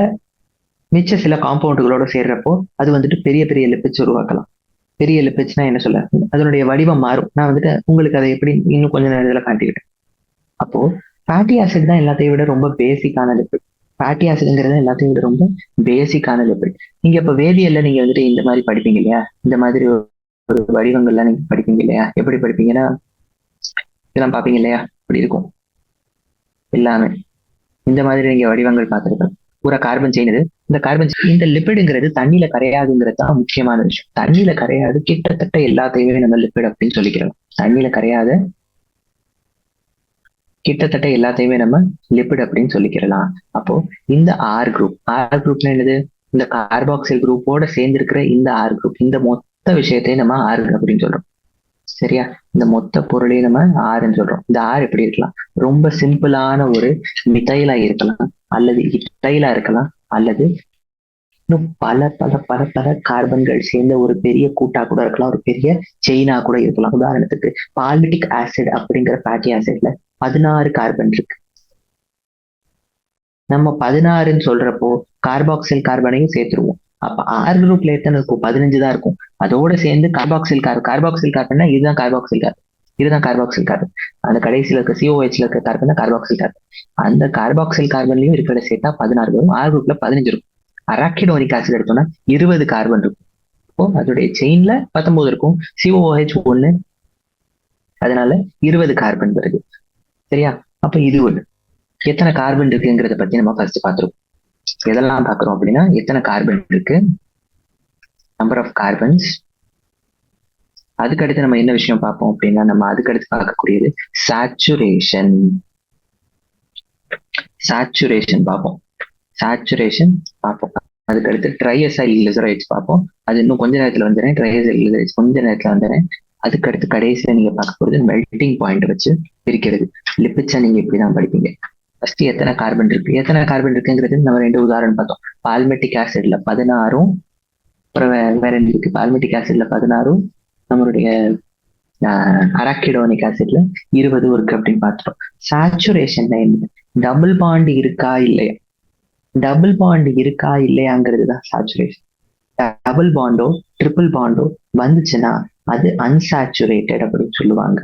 மிச்ச சில காம்பவுண்டுகளோட சேர்றப்போ அது வந்துட்டு பெரிய பெரிய லிப்பிட்ஸ் உருவாக்கலாம். பெரிய லிப்பிட்ஸ்னா என்ன சொல்ல, அதனுடைய வடிவம் மாறும். நான் வந்துட்டு உங்களுக்கு அதை எப்படி இன்னும் கொஞ்ச நேரத்துல காட்டிக்கிட்டேன். அப்போ ஃபேட்டி ஆசிட் தான் எல்லாத்தையும் விட ரொம்ப பேசிக்கான லிப்பிட். ஃபேட்டி ஆசிட்ங்கிறது எல்லாத்தையும் விட ரொம்ப பேசிக்கான லிப்பிட். நீங்க இப்ப வேதியியல்ல நீங்க வந்துட்டு இந்த மாதிரி படிப்பீங்க இல்லையா? இந்த மாதிரி ஒரு வடிவங்கள்லாம் நீங்க படிப்பீங்க இல்லையா? எப்படி படிப்பீங்கன்னா இதெல்லாம் பார்ப்பீங்க இல்லையா? இப்படி இருக்கும் எல்லாமே. இந்த மாதிரி நீங்க வடிவங்கள் பார்த்துருக்கோம். பூரா கார்பன் செயின். இந்த கார்பன் இந்த லிப்பிடுங்கிறது தண்ணியில கரையாதுங்கிறது தான் முக்கியமான விஷயம். தண்ணியில கரையாது கிட்டத்தட்ட எல்லாத்தையுமே நம்ம லிப்பிட் அப்படின்னு சொல்லிக்கிறோம். தண்ணியில கரையாத கிட்டத்தட்ட எல்லாத்தையுமே நம்ம லிப்பிட் அப்படின்னு சொல்லிக்கிறலாம். அப்போ இந்த ஆர் குரூப்னா என்னது? இந்த கார்பாக்சில் குரூப்போட சேர்ந்திருக்கிற இந்த ஆர் குரூப், இந்த மொத்த விஷயத்தையும் நம்ம ஆர் அப்படின்னு சொல்றோம். சரியா? இந்த மொத்த பொருளையும் நம்ம ஆறுன்னு சொல்றோம். இந்த ஆறு எப்படி இருக்கலாம்? ரொம்ப சிம்பிளான ஒரு மிதைலா இருக்கலாம், அல்லது இட்டைலா இருக்கலாம், அல்லது இன்னும் பல பல பல பல கார்பன்கள் சேர்ந்த ஒரு பெரிய கூட்டா கூட இருக்கலாம், ஒரு பெரிய செயினா கூட இருக்கலாம். உதாரணத்துக்கு பால்மிட்டிக் ஆசிட் அப்படிங்கிற ஃபேட்டி ஆசிட்ல 16 கார்பன் இருக்கு. நம்ம 16ன்னு சொல்றப்போ கார்பாக்சில் கார்பனையும் சேர்த்துருவோம். அப்ப ஆர் குரூப்ல எத்தனை இருக்கும்? 15 தான் இருக்கும். அதோட சேர்ந்து கார்பாக்சில் கார்பன்னா இதுதான் கார்பாக்சில் கார்பன், இதுதான் கார்பாக்சில் கார்பன். அந்த கடைசியில இருக்க சிஓஹெச்ல இருக்க கார்பன் தான் கார்பாக்சில் கார்பன். அந்த கார்பாக்சில் கார்பன்லயும் இருக்கிறத சேர்த்தா 16 வரும். ஆர் குரூப்ல 15 இருக்கும். அராக்கிடோனிக் ஆசிட் எடுத்தோம்னா 20 கார்பன் இருக்கும். இப்போ அதோடைய செயின்ல 19 இருக்கும். சிஓஹெச் 1, அதனால 20 கார்பன் வருது. சரியா? அப்ப இது ஒண்ணு. எத்தனை கார்பன் இருக்குங்கிறத பத்தி நம்ம ஃபர்ஸ்ட் பார்த்துருவோம். எதெல்லாம் பார்க்குறோம் அப்படின்னா, எத்தனை கார்பன் இருக்கு, நம்பர் ஆஃப் கார்பன்ஸ். அதுக்கடுத்து நம்ம என்ன விஷயம் பார்ப்போம் அப்படின்னா, நம்ம அதுக்கடுத்து பார்க்கக்கூடியது சேச்சுரேஷன். சேச்சுரேஷன் பார்ப்போம். சேச்சுரேஷன் பார்ப்போம். அதுக்கடுத்து ட்ரைஎசைல் கிளிசரைட்ஸ் பார்ப்போம். அது இன்னும் கொஞ்ச நேரத்துல வந்துடுறேன். ட்ரைஎசைல் கிளிசரைட்ஸ் கொஞ்ச நேரத்துல வந்துடுறேன். அதுக்கடுத்து கடைசியில நீங்க பார்க்க போறது மெல்டிங் பாயிண்ட் வச்சு பிரிக்கிறது. லிப்பிட்ஸை நீங்க இப்படிதான் படிப்பீங்க. ஃபர்ஸ்ட் எத்தனை கார்பன் இருக்கு, எத்தனை கார்பன் இருக்குங்கிறது நம்ம 2 உதாரணம் பார்த்தோம். பால்மெட்டிக் ஆசிட்ல 16, அப்புறம் வேற என்ன இருக்கு, பால்மெட்டிக் ஆசிட்ல 16, நம்மளுடைய அராக்கிடோனிக் ஆசிட்ல 20 இருக்கு அப்படின்னு பார்த்துட்டோம். சேச்சுரேஷன் என்ன? டபுள் பாண்ட் இருக்கா இல்லையா, டபுள் பாண்ட் இருக்கா இல்லையாங்கிறது தான் சேச்சுரேஷன். டபுள் பாண்டோ ட்ரிபிள் பாண்டோ வந்துச்சுன்னா அது அன்சாச்சுரேட்டட் அப்படின்னு சொல்லுவாங்க.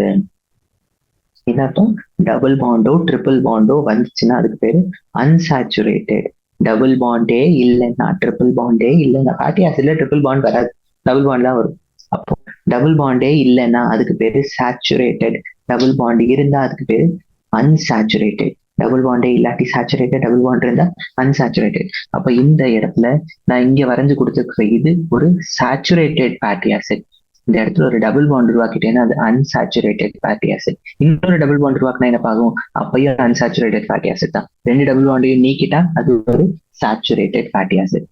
என்ன அர்த்தம்? டபுள் பாண்டோ ட்ரிபிள் பாண்டோ வந்துச்சுன்னா அதுக்கு பேரு அன்சாச்சுரேட்டட். டபுள் பாண்டே இல்லைன்னா, ட்ரிபிள் பாண்டே இல்லைன்னா, ஃபேட்டி ஆசிட்ல ட்ரிபிள் பாண்ட் வராது, டபுள் பாண்ட் தான் வரும். அப்போ டபுள் பாண்டே இல்லைன்னா அதுக்கு பேரு சேச்சுரேட்டட். டபுள் பாண்ட் இருந்தா அதுக்கு பேரு அன்சாச்சுரேட்டட். டபுள் பாண்டே இல்லாட்டி சேச்சுரேட்டட், டபுள் பாண்ட் இருந்தா அன்சாச்சுரேட்டட். அப்ப இந்த இடத்துல நான் இங்க வரைஞ்சு கொடுத்துருக்கிற இது ஒரு சேச்சுரேட்டட் ஃபேட்டி ஆசிட். இந்த இடத்துல ஒரு டபுள் பாண்ட் உருவாக்கிட்டேன்னா அது அன்சாச்சுரேட்டட் ஃபேட்டி ஆசிட். இன்னொரு டபுள் பாண்ட் உருவாக்கினா என்ன ஆகும்? அப்பயும் அன்சாச்சுரேட்டட் ஃபேட்டி ஆசிட் தான். 2 டபுள் பாண்டையும் நீக்கிட்டா அது ஒரு சாச்சுரேட்டட் ஃபேட்டி ஆசிட்.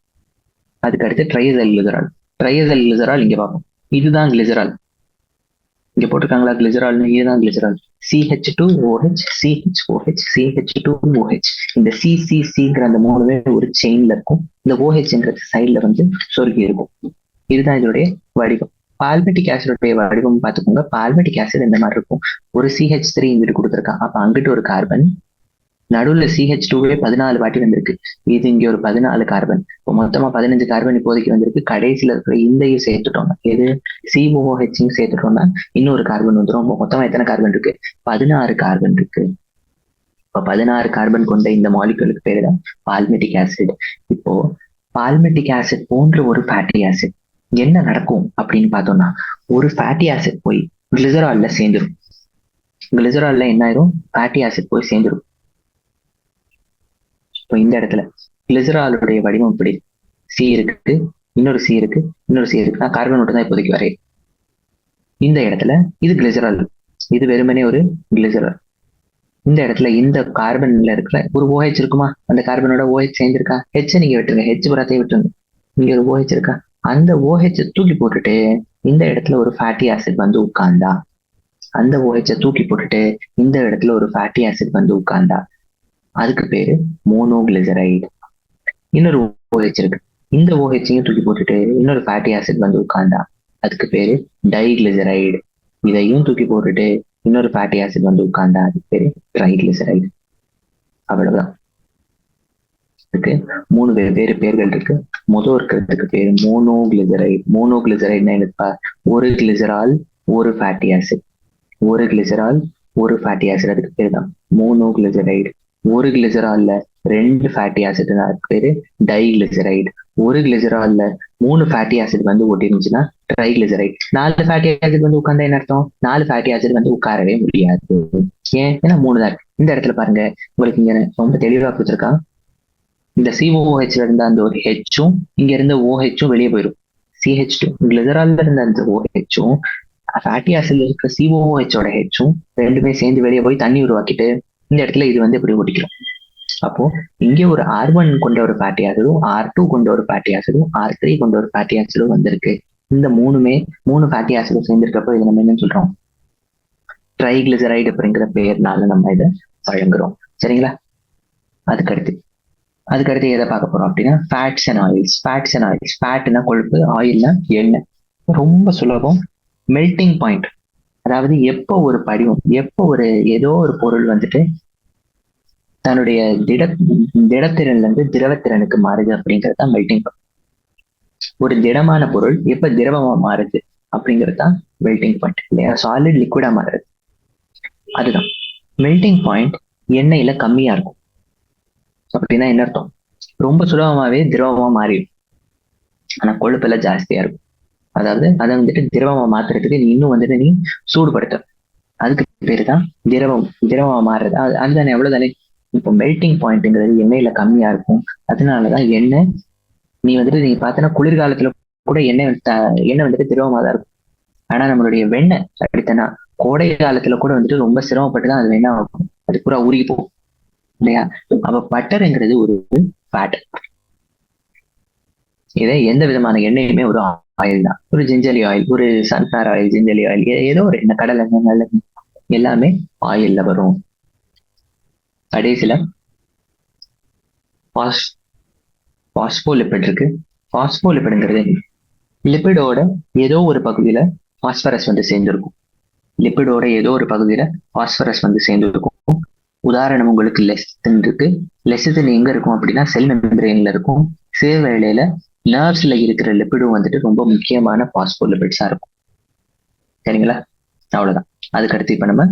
அதுக்கு அடுத்து ட்ரைஎசைல் கிளிசரால். ட்ரைஎசைல் கிளிசரால் இங்க பார்ப்போம். இதுதான் கிளிசரால். இங்க போட்டிருக்காங்களா கிளிசரால்னு? இதுதான் கிளிசரால். CH2OH, CHOH, CH2OH. இந்த CCCங்கிற அந்த 3 ஒரு செயின்ல இருக்கும். இந்த OHங்கிற சைட்ல வந்து சொருகி இருக்கும். இதுதான் இதோடைய வடிவம். பால்மெட்டிக் ஆசிடோடைய வடிவம் பார்த்துக்கோங்க. பால்மெட்டிக் ஆசிட் இந்த மாதிரி இருக்கும். ஒரு CH3 இங்கிட்டு கொடுத்துருக்கான். அப்ப அங்கிட்டு ஒரு கார்பன், நடுவுல CH2வே 14 வாட்டி வந்திருக்கு. இது இங்க ஒரு 14 கார்பன். இப்போ மொத்தமா 15 கார்பன் இப்போதைக்கு வந்திருக்கு. கடைசியில இருக்கிற இந்தையும் சேர்த்துட்டோம்னா, எது COOH சேர்த்துட்டோம்னா இன்னொரு கார்பன் வந்துடும். மொத்தமா எத்தனை கார்பன் இருக்கு? 16 கார்பன் இருக்கு. இப்போ 16 கார்பன் கொண்ட இந்த மாலிகுலுக்கு பேரு தான் பால்மெட்டிக் ஆசிட். இப்போ பால்மெட்டிக் ஆசிட் போன்ற ஒரு ஃபேட்டி ஆசிட் என்ன நடக்கும் அப்படின்னு பார்த்தோம்னா, ஒரு ஃபேட்டி ஆசிட் போய் கிளிசரால்ல சேர்ந்துடும். கிளிசரால்ல என்ன ஆயிரும்? ஃபேட்டி ஆசிட் போய் சேர்ந்துடும். இப்போ இந்த இடத்துல கிளிசராலுடைய வடிவம் இப்படி சி இருக்கு, இன்னொரு சி இருக்கு, இன்னொரு சி இருக்கு. நான் கார்பன் மட்டும் தான் இப்போதைக்கு வரையேன். இந்த இடத்துல இது கிளிசரால், இது வெறுமனே ஒரு கிளிசரால். இந்த இடத்துல இந்த கார்பன்ல இருக்கிற ஒரு OH இருக்குமா? அந்த கார்பனோட OH சேர்ந்திருக்கா? ஹெச் நீங்க விட்டுருங்க, ஹெச் புறத்தையும் விட்டுருங்க. இங்க ஒரு OH இருக்கா? அந்த OH தூக்கி போட்டுட்டு இந்த இடத்துல ஒரு ஃபேட்டி ஆசிட் வந்து உட்கார்ந்தா, அந்த OH தூக்கி போட்டுட்டு இந்த இடத்துல ஒரு ஃபேட்டி ஆசிட் வந்து உட்கார்ந்தா அதுக்கு பேரு மோனோகிளிசரைடு. இன்னொரு OH இருக்கு, இந்த OHையும் தூக்கி போட்டுட்டு இன்னொரு ஃபேட்டி ஆசிட் வந்து உட்கார்ந்தா அதுக்கு பேரு டைகிளிசரைடு. இதையும் தூக்கி போட்டுட்டு இன்னொரு ஃபேட்டி ஆசிட் வந்து உட்கார்ந்தா அதுக்கு பேரு ட்ரைகிளிசரைடு. அவ்வளவுதான். இதுக்கு 3 வெவ்வேறு பேர்கள் இருக்கு. முதல் இருக்கிறதுக்கு பேரு மோனோகிளிசரைடு. மோனோகிளிசரைடுனா என்னப்பா? ஒரு கிளிசரால் ஒரு ஃபேட்டி ஆசிட், ஒரு கிளிசரால் ஒரு ஃபேட்டி ஆசிட், அதுக்கு பேரு தான் மோனோகிளிசரைடு. ஒரு கிளிசரால்ல 2 ஃபேட்டி ஆசிட், அதுக்கு பேரு டைகிளிசரைடு. ஒரு கிளிசரால்ல 3 ஃபேட்டி ஆசிட் வந்து ஒட்டி இருந்துச்சுன்னா ட்ரைகிளிசரைடு. 4 ஃபேட்டி ஆசிட் வந்து உட்கார்ந்தா என்ன அர்த்தம்? 4 ஃபேட்டி ஆசிட் வந்து உட்காரவே முடியாது. ஏன்? ஏன்னா 3 தான் இருக்கு. இந்த இடத்துல பாருங்க, உங்களுக்கு இங்க ரொம்ப தெளிவா கொடுத்துருக்கான். இந்த COOH இருந்த அந்த ஒரு ஹெச்சும் இங்க இருந்த OHும் வெளியே போயிடும். CH2 கிளிசரால்ல இருந்த அந்த OHும் ஃபேட்டி ஆசிட்ல இருக்கிற COOHோட ஹெச்சும் ரெண்டுமே சேர்ந்து வெளியே போய் தண்ணி உருவாக்கிட்டு இந்த இடத்துல இது வந்து எப்படி ஒட்டிக்கிறோம். அப்போ இங்க ஒரு R1 கொண்ட ஒரு ஃபேட்டி ஆசிடும், R2 கொண்ட ஒரு ஃபேட்டி ஆசிடும், R3 கொண்ட ஒரு ஃபேட்டி ஆசிடும் வந்திருக்கு. இந்த 3 ஃபேட்டி ஆசிடும் சேர்ந்திருக்கப்போ இதை நம்ம என்ன சொல்றோம்? ட்ரைகிளிசரைடு அப்படிங்கிற பெயர்னால நம்ம இதை வழங்குறோம். சரிங்களா? அதுக்கடுத்து அதுக்கடுத்து எதை பார்க்க போறோம் அப்படின்னா fats and oils. Fats and oils, ஃபேட்னா கொழுப்பு, ஆயில்னா எண்ணெய். ரொம்ப சுலபம். மெல்டிங் பாயிண்ட், அதாவது எப்போ ஒரு படிவம், எப்போ ஏதோ ஒரு பொருள் வந்துட்டு தன்னுடைய திடத்திறன்ல இருந்து திரவத்திறனுக்கு மாறுது அப்படிங்கிறது தான் மெல்டிங் பாயிண்ட். ஒரு திடமான பொருள் எப்ப திரவமா மாறுது அப்படிங்கிறது தான் மெல்டிங் பாயிண்ட் இல்லையா? சாலிட் லிக்விடா மாறுறது, அதுதான் மெல்டிங் பாயிண்ட். எண்ணெயில கம்மியா இருக்கும் அப்படின்னா என்ன அர்த்தம்? ரொம்ப சுலபமாவே திரவமா மாறிடும், ஆனா கொழுப்புல ஜாஸ்தியா இருக்கும். அதாவது அதை வந்துட்டு திரவமா மாத்துறதுக்கு நீ இன்னும் வந்துட்டு நீ சூடுபடுத்த, அதுக்கு பேரு தான் திரவமா மாறுறது. அதுதானே, எவ்வளவுதானே. இப்போ மெல்டிங் பாயிண்ட்ங்கிறது எண்ணெயில கம்மியா இருக்கும். அதனாலதான் எண்ணெய், நீ வந்துட்டு நீ பார்த்தனா குளிர்காலத்துல கூட எண்ணெய் வந்துட்டு திரவமா தான் இருக்கும். ஆனா நம்மளுடைய வெண்ணெய் அப்படித்தானா, கோடை காலத்துல கூட வந்துட்டு ரொம்ப சிரமப்பட்டு தான் அது வெண்ணெய் ஆகும், அது பூரா உருகி போகும் இல்லையா? அப்ப பட்டர்ங்கிறது ஒரு ஃபேட். இதே எந்த விதமான எண்ணெயுமே ஒரு ஆயில் தான். ஒரு ஜிஞ்சலி ஆயில், ஒரு சன்ஃபிளவர் ஆயில், ஜிஞ்சலி ஆயில், ஏதோ ஒரு எண்ணெய், கடலை எண்ணெய், நல்லெண்ணெய், எல்லாமே ஆயில்ல வரும். கடைசியில பாஸ்போலிபிட் இருக்கு. பாஸ்போலிபிட்ங்கிறது லிபிடோட ஏதோ ஒரு பகுதியில பாஸ்பரஸ் வந்து சேர்ந்திருக்கும். லிபிடோட ஏதோ ஒரு பகுதியில பாஸ்பரஸ் வந்து சேர்ந்திருக்கும். உதாரணம் உங்களுக்கு லெசித்தின் இருக்கு. லெசித்தின் எங்க இருக்கும் அப்படின்னா செல் மெம்பரேன்ல இருக்கும். சில வேளையில நர்வ்ஸ்ல இருக்கிற லிபிடும் வந்துட்டு ரொம்ப முக்கியமான பாஸ்போலிபிட்ஸா இருக்கும். சரிங்களா? அவ்வளவுதான். அதுக்கடுத்து இப்ப நம்ம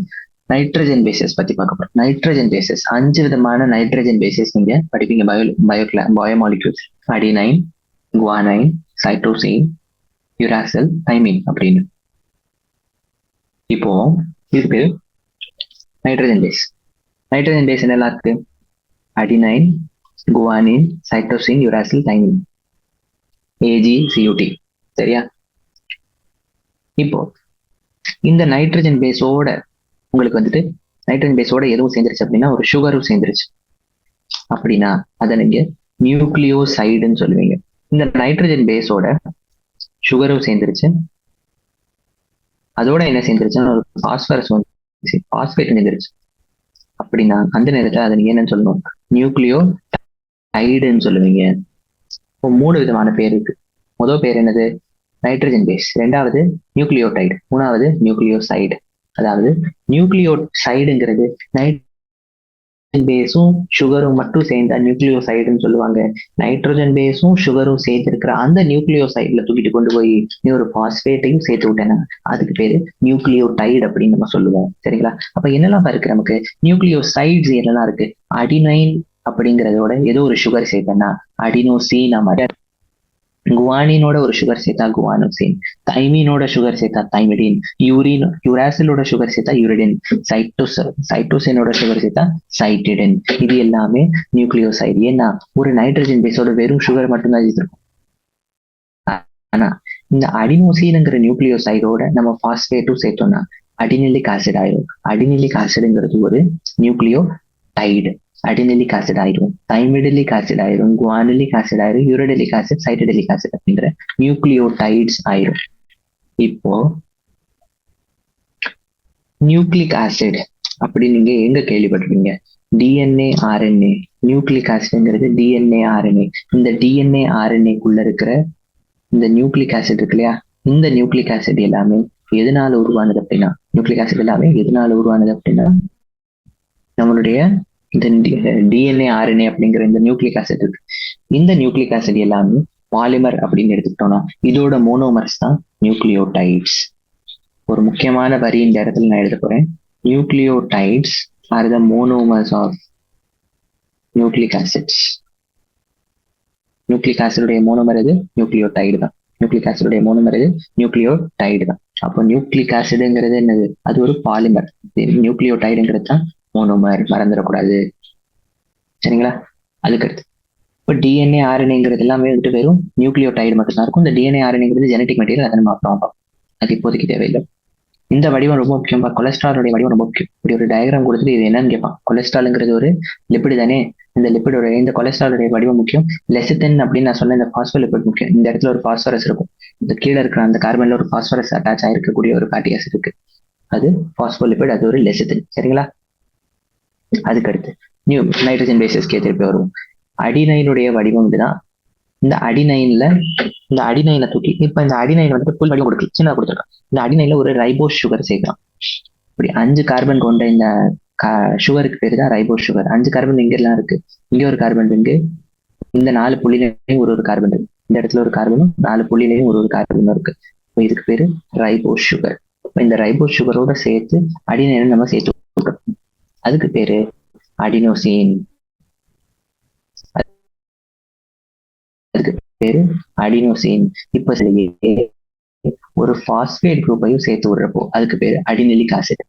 நைட்ரஜன் பேசஸ் பத்தி பார்க்க போறோம். நைட்ரஜன் பேசஸ், 5 விதமான நைட்ரஜன் பேசஸ் நீங்க படிப்பீங்க biomolecules. Adenine, guanine, cytosine, uracil, thymine அப்படின்னு. இப்போ இதுக்கு நைட்ரஜன் பேஸ். நைட்ரஜன் பேஸ் என்னெல்லாம் இருக்கு? Adenine, guanine, cytosine, uracil, thymine, AgCUT. சரியா? இப்போ இந்த நைட்ரஜன் பேஸோட உங்களுக்கு வந்துட்டு நைட்ரஜன் பேஸோட எதுவும் சேர்ந்துருச்சு அப்படின்னா ஒரு சுகரும் சேர்ந்துருச்சு அப்படின்னா அதை நீங்க நியூக்ளியோசைடுன்னு சொல்லுவீங்க. இந்த நைட்ரஜன் பேஸோட சுகரும் சேர்ந்துருச்சு, அதோட என்ன சேர்ந்துருச்சுன்னா ஒரு பாஸ்பரஸ் வந்து பாஸ்பேட் சேர்ந்துருச்சு அப்படின்னா அந்த நேரத்துல அதை நீங்க என்னன்னு சொல்லணும்? நியூக்ளியோடைடுன்னு சொல்லுவீங்க. இப்போ 3 விதமான பேர் இருக்கு. முதல் பேர் என்னது? Nitrogen base. ரெண்டாவது நியூக்ளியோடைடு. மூணாவது நியூக்ளியோசைடு. அதாவது நியூக்ளியோசைடுங்கிறது நைட்ரஜன் பேஸும் சுகரும் மட்டும் சேர்ந்தா நியூக்ளியோசைடுன்னு சொல்லுவாங்க. நைட்ரஜன் பேஸும் சுகரும் சேர்த்து இருக்கிற அந்த நியூக்ளியோசைட்ல தூக்கிட்டு கொண்டு போய் நீ ஒரு பாஸ்பேட்டையும் சேர்த்து விட்டேன்னா அதுக்கு பேரு நியூக்ளியோடைடு அப்படின்னு நம்ம சொல்லுவோம். சரிங்களா? அப்ப என்னெல்லாம் இருக்கு நமக்கு? நியூக்ளியோசைட்ஸ் என்னெல்லாம் இருக்கு? அடினைன் அப்படிங்கிறதோட ஏதோ ஒரு சுகர் சேர்த்தேன்னா அடினோசின். குவானினோட ஒரு சுகர் சேர்த்தா குவானோசின், தைமீனோட சுகர் சேர்த்தா தைமிடின், யுராசிலோட சுகர் சேர்த்தா யூரிடின், சைட்டோசினோட சுகர் சேர்த்தா சைட்டிடின். இது எல்லாமே நியூக்ளியோசைடு. ஏன்னா ஒரு நைட்ரஜன் பேஸோட வெறும் சுகர் மட்டும்தான் இருக்கும். ஆனா இந்த அடினோசின்ங்கிற நியூக்ளியோசைடோட நம்ம பாஸ்பேட்டும் சேர்த்தோம்னா அடினிலிக் ஆசிட் ஆயிடும். அடினிலிக் ஆசிடுங்கிறது ஒரு நியூக்ளியோடைடு. அடினிலிக் ஆசிட் ஆயிடும், தைமிடிலிக் ஆசிட் ஆயிரும், குவானிலிக் ஆசிட் ஆயிரும், யூரடிலிக் ஆசிட், சைட்டடிலிக் ஆசிட் அப்படிங்கிற நியூக்ளியோடைட்ஸ் ஆயிரும். இப்போ நியூக்ளிக் ஆசிட் அப்படி நீங்க எங்க கேள்விப்பட்டிருக்கீங்க? DNA, RNA. நியூக்ளிக் ஆசிட்ங்கிறது DNA, RNA. இந்த DNA, RNAக்குள்ள இருக்கிற இந்த நியூக்ளிக் ஆசிட் இருக்கு இல்லையா? இந்த நியூக்ளிக் ஆசிட் எல்லாமே எதனால உருவானது அப்படின்னா நம்மளுடைய இந்த DNA, RNA அப்படிங்கிற இந்த நியூக்ளிக் ஆசிட் இருக்கு. இந்த நியூக்ளிக் ஆசிட் எல்லாமே பாலிமர் அப்படின்னு எடுத்துக்கிட்டோம்னா இதோட மோனோமர்ஸ் தான் நியூக்ளியோடைட்ஸ். ஒரு முக்கியமான வரி இந்த இடத்துல நான் எழுத போறேன். Nucleotides are the monomers of nucleic acids. Nucleic ஆசிடுடைய மோனோமர் எது? நியூக்ளியோடைடு தான். நியூக்ளிக் ஆசிடுடைய மோனோமர் எது? நியூக்ளியோடைடு தான். அப்போ நியூக்ளிக் ஆசிடுங்கிறது என்னது? அது ஒரு பாலிமர். நியூக்ளியோடைடுங்கிறது தான் மோனோமர், மறந்துடக்கூடாது. சரிங்களா? அதுக்கடுத்து இப்போ DNA, RNAங்கிறது எல்லாமே வந்துட்டு வெறும் நியூக்ளியோடைடு மட்டும் தான் இருக்கும். இந்த DNA, RNAங்கிறது ஜெனட்டிக் மெட்டீரியல், அதை நம்ம அப்புறம் பார்ப்போம். அது இப்போதைக்கு தேவையில்லை. இந்த வடிவம் ரொம்ப முக்கியம். கொலஸ்ட்ராலுடைய வடிவம் ரொம்ப முக்கியம். இப்படி ஒரு டயக்ராம் கொடுத்துட்டு இது என்னன்னு கேட்பான். கொலஸ்ட்ராலுங்கிறது ஒரு லிப்பிடு தானே. இந்த லிப்பிடோட இந்த கொலஸ்ட்ராலுடைய வடிவம் முக்கியம். லெசித்தின் அப்படின்னு நான் சொன்ன இந்த பாஸ்போலிபிட் முக்கியம். இந்த இடத்துல ஒரு பாஸ்பரஸ் இருக்கும். இந்த கீழே இருக்கிற அந்த கார்பன்ல ஒரு பாஸ்பரஸ் அட்டாச் ஆயிருக்கக்கூடிய ஒரு ஃபேட்டி ஆசிட் இருக்கு. அது பாஸ்போலிபிட், அது ஒரு லெசித்தின். சரிங்களா? அதுக்கடுத்து நைட்ரஜன் பேசஸ்க்கே திருப்பி வருவோம். அடினைனுடைய வடிவம் இதுதான். இந்த அடினைன்ல இந்த அடினைனை தூக்கி இப்ப இந்த அடினைன் வந்துட்டு புல் வடிவம் கொடுக்கல, சின்ன கொடுத்துருக்கான். இந்த அடினைன்ல ஒரு ரைபோஸ் சுகர் சேர்க்கலாம். இப்படி 5 கார்பன் கொண்ட இந்த சுகருக்கு பேரு தான் ரைபோஸ் சுகர். 5 கார்பன் இங்க எல்லாம் இருக்கு, இங்க ஒரு கார்பன் இருக்கு, இந்த 4 புள்ளிலையும் ஒரு கார்பன் இருக்கு, இந்த இடத்துல ஒரு கார்பனும் 4 புள்ளிலையும் ஒரு கார்பனும் இருக்கு. இப்போ இதுக்கு பேரு ரைபோஸ் சுகர். இந்த ரைபோஸ் சுகரோட சேர்த்து அடினைனை நம்ம சேர்த்து கொடுக்கணும். அதுக்கு பேரு அடினோசின். அதுக்கு பேரு அடினோசின். இப்ப ஒரு பாஸ்பேட் குரூப்பையும் சேர்த்து விடுறப்போ அதுக்கு பேரு அடினெலிக் ஆசிட்.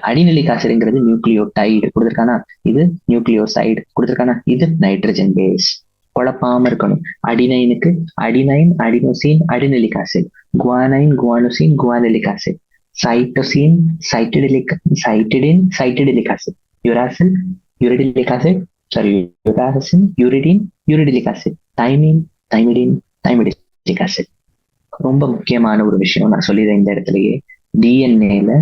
அடினெலிக் ஆசிட்ங்கிறது நியூக்ளியோடைடு கொடுத்துருக்கானா, இது நியூக்ளியோசைடு கொடுத்துருக்கானா, இது நைட்ரஜன் பேஸ். குழப்பாம இருக்கணும். அடினைனுக்கு adenine, adenosine, adenylic acid. Guanine, guanosine, guanylic acid. Cytosine, cytidine, cytidylic acid. Uracil, uridylic acid. Sorry, uracil, uridine, uridylic acid. Thymine, thymidine, thymidylic acid. ரொம்ப முக்கியமான ஒரு விஷயம் நான் சொல்லிடுறேன் இந்த இடத்துலயே. டிஎன்ஏல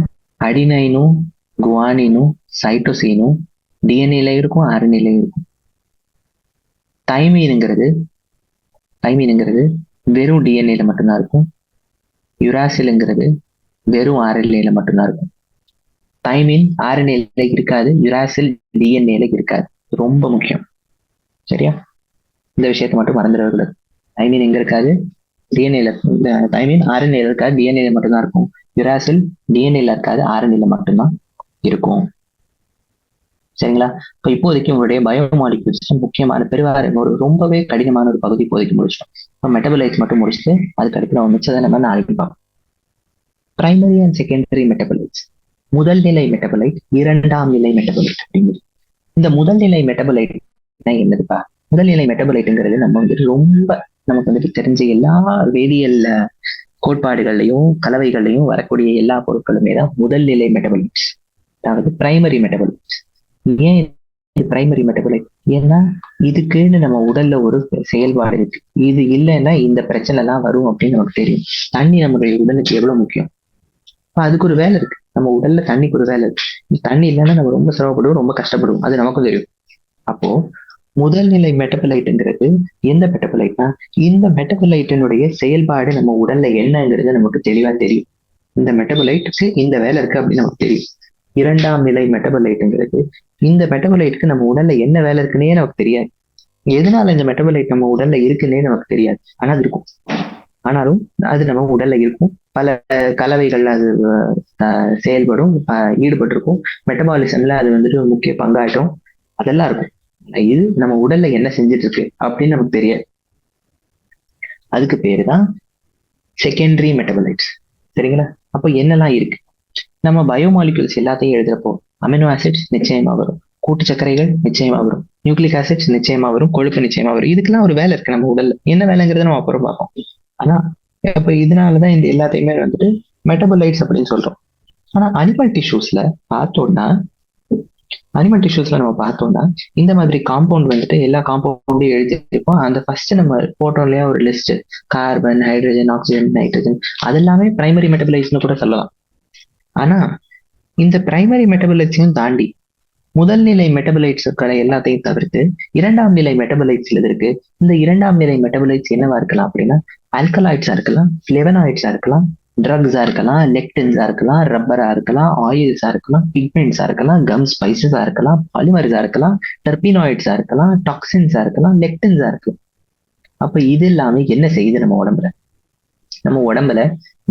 அடினைனும் குவானினும் சைட்டோசினும் டிஎன்ஏல இருக்கும், ஆர்என்ஏல இருக்கும். தைமீனுங்கிறது வெறும் டிஎன்ஏல மட்டும்தான் இருக்கும். யுராசிலுங்கிறது வெறும் ஆர்என்ஏல மட்டும்தான் இருக்கும். தைமின் ஆர்என்ஏல இருக்காது, யுராசில் டிஎன்ஏல இருக்காது. ரொம்ப முக்கியம், சரியா? இந்த விஷயத்த மட்டும் மறந்துடக்கூடாது. தைமின் எங்க இருக்காது? டிஎன்ஏல. தைமின் ஆர்என்ஏல இருக்காது, டிஎன்ஏல மட்டும்தான் இருக்கும். யுராசில் டிஎன்ஏல இருக்காது, ஆர்என்ஏல மட்டும்தான் இருக்கும். சரிங்களா? இப்போ இப்போதைக்கு உங்களுடைய பயோமாலிகுல்ஸ் முக்கியமான பெருவாரின் ஒரு ரொம்பவே கடினமான ஒரு பகுதி இப்போதைக்கு முடிச்சிட்டோம். இப்போ மெட்டபலைட்ஸ் மட்டும் முடிச்சுட்டு அதுக்கு அடுத்து நம்ம மிச்சதை நம்ம நாளைக்கு பார்ப்போம். Primary and secondary metabolites. முதல் நிலை மெட்டபலைட், இரண்டாம் நிலை மெட்டபலைட் அப்படிங்கிறது. இந்த முதல் நிலை மெட்டபலைட் என்னதுப்பா? முதல் நிலை மெட்டபலைட்டுங்கிறது நம்ம வந்துட்டு ரொம்ப நமக்கு வந்துட்டு தெரிஞ்ச எல்லா வேதியியல் கோட்பாடுகள்லையும் கலவைகள்லையும் வரக்கூடிய எல்லா பொருட்களுமே தான் முதல் நிலை மெட்டபலைட்ஸ், அதாவது பிரைமரி மெட்டபலைட்ஸ். ஏன் இது பிரைமரி மெட்டபலைட்? ஏன்னா இதுக்குன்னு நம்ம உடல்ல ஒரு செயல்பாடு இருக்கு. இது இல்லைன்னா இந்த பிரச்சனை எல்லாம் வரும் அப்படின்னு நமக்கு தெரியும். தண்ணி நம்மளுடைய உடலுக்கு எவ்வளவு முக்கியம். அதுக்கு ஒரு வேலை இருக்கு. நம்ம உடல்ல தண்ணிக்கு ஒரு வேலை இருக்கு. தண்ணி இல்லைன்னா நம்ம ரொம்ப சிரமப்படுவோம், ரொம்ப கஷ்டப்படுவோம். அது நமக்கும் தெரியும். அப்போ முதல் நிலை மெட்டபலைட்டுங்கிறது எந்த மெட்டபலைட்னா, இந்த மெட்டபலைட்டினுடைய செயல்பாடு நம்ம உடல்ல என்னங்கிறது நமக்கு தெளிவா தெரியும். இந்த மெட்டபலைட்டுக்கு இந்த வேலை இருக்கு அப்படின்னு நமக்கு தெரியும். இரண்டாம் நிலை மெட்டபலைட்டுங்கிறது இந்த மெட்டபலைட்டுக்கு நம்ம உடல்ல என்ன வேலை இருக்குன்னே நமக்கு தெரியாது. எதனால இந்த மெட்டபலைட் நம்ம உடல்ல இருக்குன்னே நமக்கு தெரியாது. ஆனா அது இருக்கும். ஆனாலும் அது நம்ம உடல்ல இருக்கும். பல கலவைகள்ல அது செயல்படும், ஈடுபட்டிருக்கும். மெட்டபாலிசம்ல அது வந்துட்டு முக்கிய பங்காற்றும், அதெல்லாம் இருக்கும். இது நம்ம உடல்ல என்ன செஞ்சுட்டு இருக்கு அப்படின்னு நமக்கு தெரியாது. அதுக்கு பேருதான் செகண்டரி மெட்டபலைட்ஸ். சரிங்களா? அப்போ என்னெல்லாம் இருக்கு? நம்ம பயோமாலிகுல்ஸ் எல்லாத்தையும் எழுதுறப்போ அமினோ ஆசிட்ஸ் நிச்சயமா வரும், கூட்டு சர்க்கரைகள் நிச்சயமா வரும், நியூக்ளிக் ஆசிட்ஸ் நிச்சயமா வரும், கொழுப்பு நிச்சயமா வரும். இதுக்கெல்லாம் ஒரு வேலை இருக்கு நம்ம உடல்ல. என்ன வேலைங்கிறத நம்ம அப்புறம் பார்ப்போம். ஆனா இப்ப இதனாலதான் இந்த எல்லாத்தையுமே வந்துட்டு மெட்டபலைட்ஸ் அப்படின்னு சொல்றோம். ஆனா அனிமல் டிஷ்யூஸ்ல நம்ம பார்த்தோம்னா இந்த மாதிரி காம்பவுண்ட் வந்துட்டு எல்லா காம்பவுண்டையும் எழுதிருப்போம். அந்த ஃபர்ஸ்ட் நம்ம போட்டோம் இல்லையா ஒரு list, carbon, hydrogen, oxygen, nitrogen, அதெல்லாமே பிரைமரி மெட்டபலைட்ஸ்னு கூட சொல்லலாம். ஆனா இந்த பிரைமரி மெட்டபலைட்ஸையும் தாண்டி முதல் நிலை மெட்டபலைட்ஸ் எல்லாத்தையும் தவிர்த்து இரண்டாம் நிலை மெட்டபலைட்ஸ்ல இருக்கு. இந்த இரண்டாம் நிலை மெட்டபலைட்ஸ் என்னவா இருக்கலாம் அப்படின்னா, ஆல்கலாய்ட்ஸா இருக்கலாம், ஃபிளேவனாய்ட்ஸா இருக்கலாம், ட்ரக்ஸா இருக்கலாம், லெக்டின்ஸா இருக்கலாம், ரப்பரா இருக்கலாம், ஆயில்ஸா இருக்கலாம், பிக்மெண்ட்ஸா இருக்கலாம், கம் ஸ்பைசஸா இருக்கலாம், பாலிமர்ஸா இருக்கலாம், டெர்பினாய்ட்ஸா இருக்கலாம், டாக்ஸின்ஸா இருக்கலாம், லெக்டின்ஸா இருக்கலாம். அப்ப இது எல்லாமே என்ன செய்யுது நம்ம உடம்புல? நம்ம உடம்புல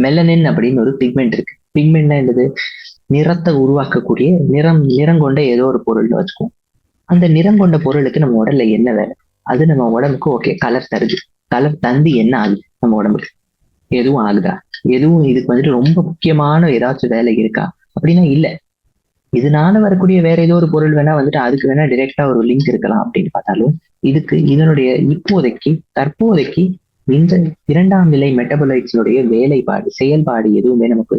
மெலனின் அப்படின்னு ஒரு பிக்மெண்ட் இருக்கு. பிக்மெண்ட்னா என்னது? நிறத்தை உருவாக்கக்கூடிய நிறம் கொண்ட ஏதோ ஒரு பொருள்னு வச்சுக்கோம். அந்த நிறம் கொண்ட பொருளுக்கு நம்ம உடல்ல என்ன வேலை? அது நம்ம உடம்புக்கு ஓகே கலர் தருது. கலர் தந்து என்ன ஆகுது நம்ம உடம்புக்கு? எதுவும் ஆகுதா? எதுவும் இதுக்கு வந்துட்டு ரொம்ப முக்கியமான ஏதாச்சும் வேலை இருக்கா அப்படின்னா இல்ல. இதனால வரக்கூடிய வேற ஏதோ ஒரு பொருள் வேணா வந்துட்டு அதுக்கு வேணா டைரக்டா ஒரு லிங்க் இருக்கலாம் அப்படின்னு பார்த்தாலும் இதுக்கு இதனுடைய தற்போதைக்கு இந்த இரண்டாம் நிலை மெட்டபலைட்ஸுடைய வேலைப்பாடு, செயல்பாடு எதுவுமே நமக்கு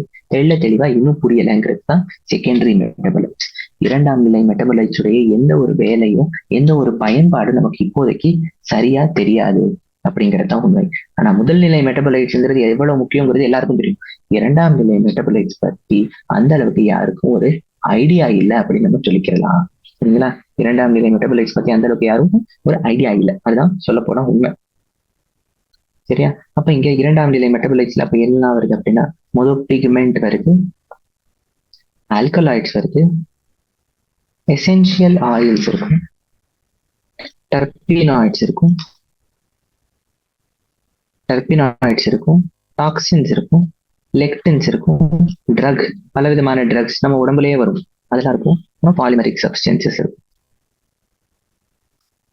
தெளிவா இன்னும் புரியலைங்கிறது தான் செகண்டரி மெட்டபலைட்ஸ். இரண்டாம் நிலை மெட்டபலைட்ஸுடைய எந்த ஒரு வேலையும் எந்த ஒரு பயன்பாடும் நமக்கு இப்போதைக்கு சரியா தெரியாது அப்படிங்கிறதுதான் உண்மை. ஆனா முதல் நிலை மெட்டபலைட்ஸ்ங்கிறது எவ்வளவு முக்கியங்கிறது எல்லாருக்கும் தெரியும். இரண்டாம் நிலை மெட்டபலைட்ஸ் பத்தி அந்த அளவுக்கு யாருக்கும் ஒரு ஐடியா இல்லை அப்படின்னு நம்ம சொல்லிக்கலாம். சரிங்களா? இரண்டாம் நிலை மெட்டபாலைட்ஸ் பத்தி அந்த அளவுக்கு யாரும் ஒரு ஐடியா இல்லை. அதுதான் சொல்ல போனா உண்மை. சரியா? அப்ப இங்க இரண்டாம் நிலை மெட்டபாலைட்ஸ்ல அப்ப என்ன வருது அப்படின்னா, முதல் பிக்மெண்ட் வருது, ஆல்கலாய்ட்ஸ் வருது, எசென்சியல் ஆயில்ஸ் இருக்கும், டர்பீனாய்ட்ஸ் இருக்கும், டாக்ஸின்ஸ் இருக்கும், லெக்டின்ஸ் இருக்கும், ட்ரக், பலவிதமான ட்ரக்ஸ் நம்ம உடம்புலயே வரும் அதெல்லாம் இருக்கும், அப்புறம் பாலிமரிக் சப்ஸ்டன்சஸ் இருக்கும்.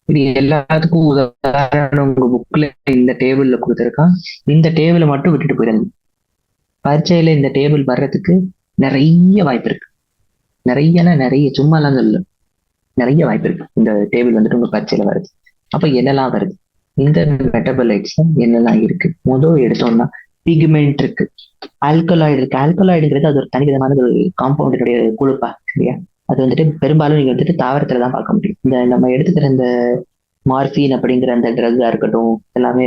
இது எல்லாத்துக்கும் உதாரணம் உங்க புக்ல இந்த டேபிள்ல கொடுத்துருக்கான். இந்த டேபிளை மட்டும் விட்டுட்டு போயிடாது. பரீட்சையில இந்த டேபிள் வர்றதுக்கு நிறைய வாய்ப்பு இருக்கு. நிறைய சும்மாலாம் சொல்லு, நிறைய வாய்ப்பு இருக்கு இந்த டேபிள் வந்துட்டு உங்க பரீட்சையில வருது. அப்ப என்னெல்லாம் வருது, இந்த மெட்டபாலைட்ஸ்ல என்னெல்லாம் இருக்கு? முதல் எடுத்தோம்னா பிக்மெண்ட் இருக்கு, ஆல்கலாய்டு இருக்கு. ஆல்கலாய்டுங்கிறது அது ஒரு தனிவிதமான ஒரு காம்பவுண்டுடைய குழுப்பா, சரியா? அது வந்துட்டு பெரும்பாலும் நீங்க வந்துட்டு தாவரத்துல தான் பார்க்க முடியும். இந்த நம்ம எடுத்துக்கிற இந்த மார்பின் அப்படிங்கிற அந்த ட்ரக்கா இருக்கட்டும், எல்லாமே